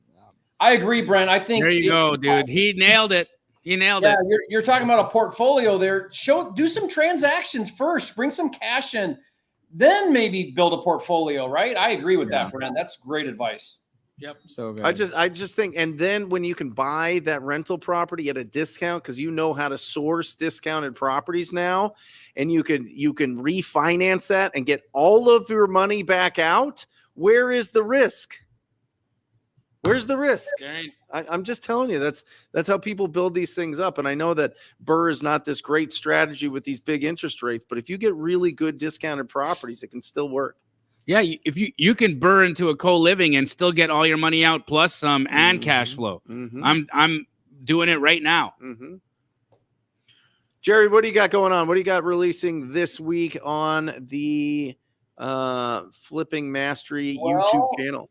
I agree, Brent. I think There you go, dude. He nailed it. He nailed it. You're talking about a portfolio there. Do some transactions first. Bring some cash in. Then maybe build a portfolio, right? I agree with that, Brent. That's great advice. Yep. So good. I just think, and then when you can buy that rental property at a discount, because you know how to source discounted properties now, and you can refinance that and get all of your money back out. Where is the risk? Where's the risk? I'm just telling you, that's how people build these things up. And I know that Burr is not this great strategy with these big interest rates, but if you get really good discounted properties, it can still work. Yeah, if you can burr into a co-living and still get all your money out plus some and cash flow. Mm-hmm. I'm doing it right now. Mm-hmm. Jerry, what do you got going on? What do you got releasing this week on the Flipping Mastery YouTube channel?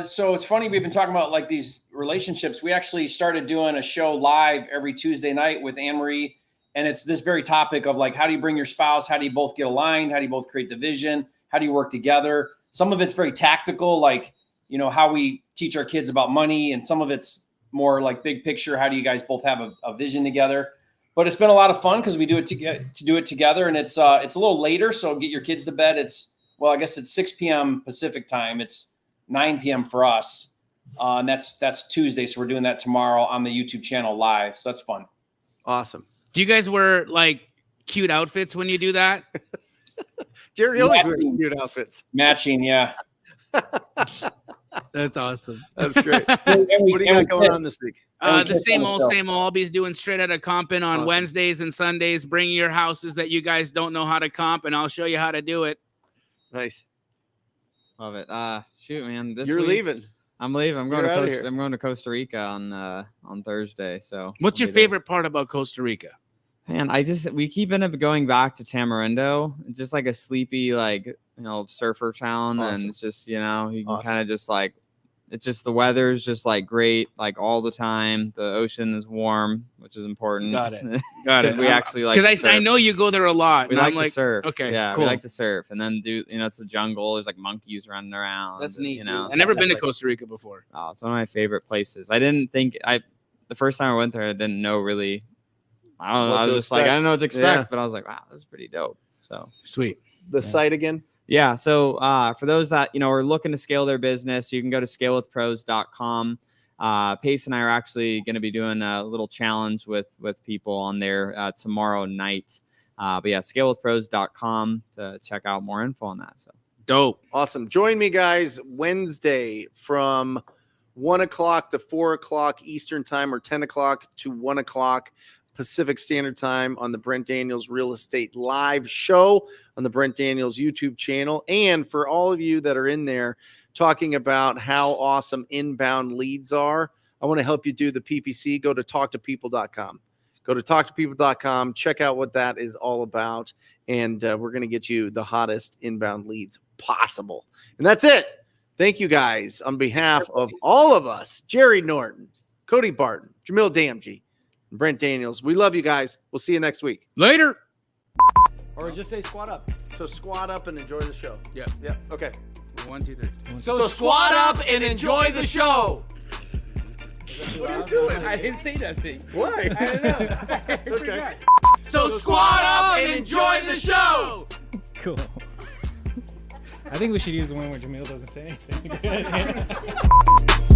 So it's funny, we've been talking about like these relationships. We actually started doing a show live every Tuesday night with Anne-Marie, and it's this very topic of like, how do you bring your spouse? How do you both get aligned? How do you both create the vision? How do you work together? Some of it's very tactical, like, how we teach our kids about money, and some of it's more like big picture. How do you guys both have a vision together? But it's been a lot of fun because we do it together, and it's a little later, so get your kids to bed. I guess it's 6 p.m. Pacific time. It's 9 p.m. for us. And that's Tuesday. So we're doing that tomorrow on the YouTube channel live. So that's fun. Awesome. Do you guys wear like cute outfits when you do that? Jerry always wears cute outfits. Matching, yeah. That's awesome. That's great. What do you got going on this week? The same old. I'll be doing straight out of comping on Wednesdays and Sundays. Bring your houses that you guys don't know how to comp, and I'll show you how to do it. Nice. Love it. Shoot, man. You're leaving. I'm leaving. I'm going to Costa Rica on Thursday. So what's your favorite part about Costa Rica? Man, we keep ending up going back to Tamarindo. It's just like a sleepy, surfer town. Awesome. And it's just, you can kind of just like, it's just the weather's just like great, like all the time. The ocean is warm, which is important. Got it. We actually like because I know you go there a lot. We like to surf. Okay, yeah, cool. we like to surf, and then it's a jungle. There's like monkeys running around. That's neat. I've never been to Costa Rica before. Oh, it's one of my favorite places. The first time I went there, I didn't know really. I don't know. I was just like, I don't know what to expect, but I was like, wow, this is pretty dope. So sweet. The site again? Yeah. So for those that, are looking to scale their business, you can go to scalewithpros.com. Pace and I are actually going to be doing a little challenge with people on there tomorrow night. But yeah, scalewithpros.com to check out more info on that. So dope. Awesome. Join me, guys, Wednesday from 1 o'clock to 4 o'clock Eastern time, or 10 o'clock to 1 o'clock Pacific Standard Time on the Brent Daniels Real Estate Live show on the Brent Daniels YouTube channel. And for all of you that are in there talking about how awesome inbound leads are, I want to help you do the PPC. Go to talktopeople.com. Go to talktopeople.com. Check out what that is all about. And we're going to get you the hottest inbound leads possible. And that's it. Thank you, guys. On behalf of all of us, Jerry Norton, Cody Barton, Jamil Damji, and Brent Daniels, we love you guys. We'll see you next week. Later. Or just say squat up. So squat up and enjoy the show. Yeah. Yeah. Okay. 1, 2, 3. So squat up and enjoy the show. What are you doing? I didn't say nothing. Why? I don't know. Okay. So squat up and enjoy the show. Cool. I think we should use the one where Jamil doesn't say anything.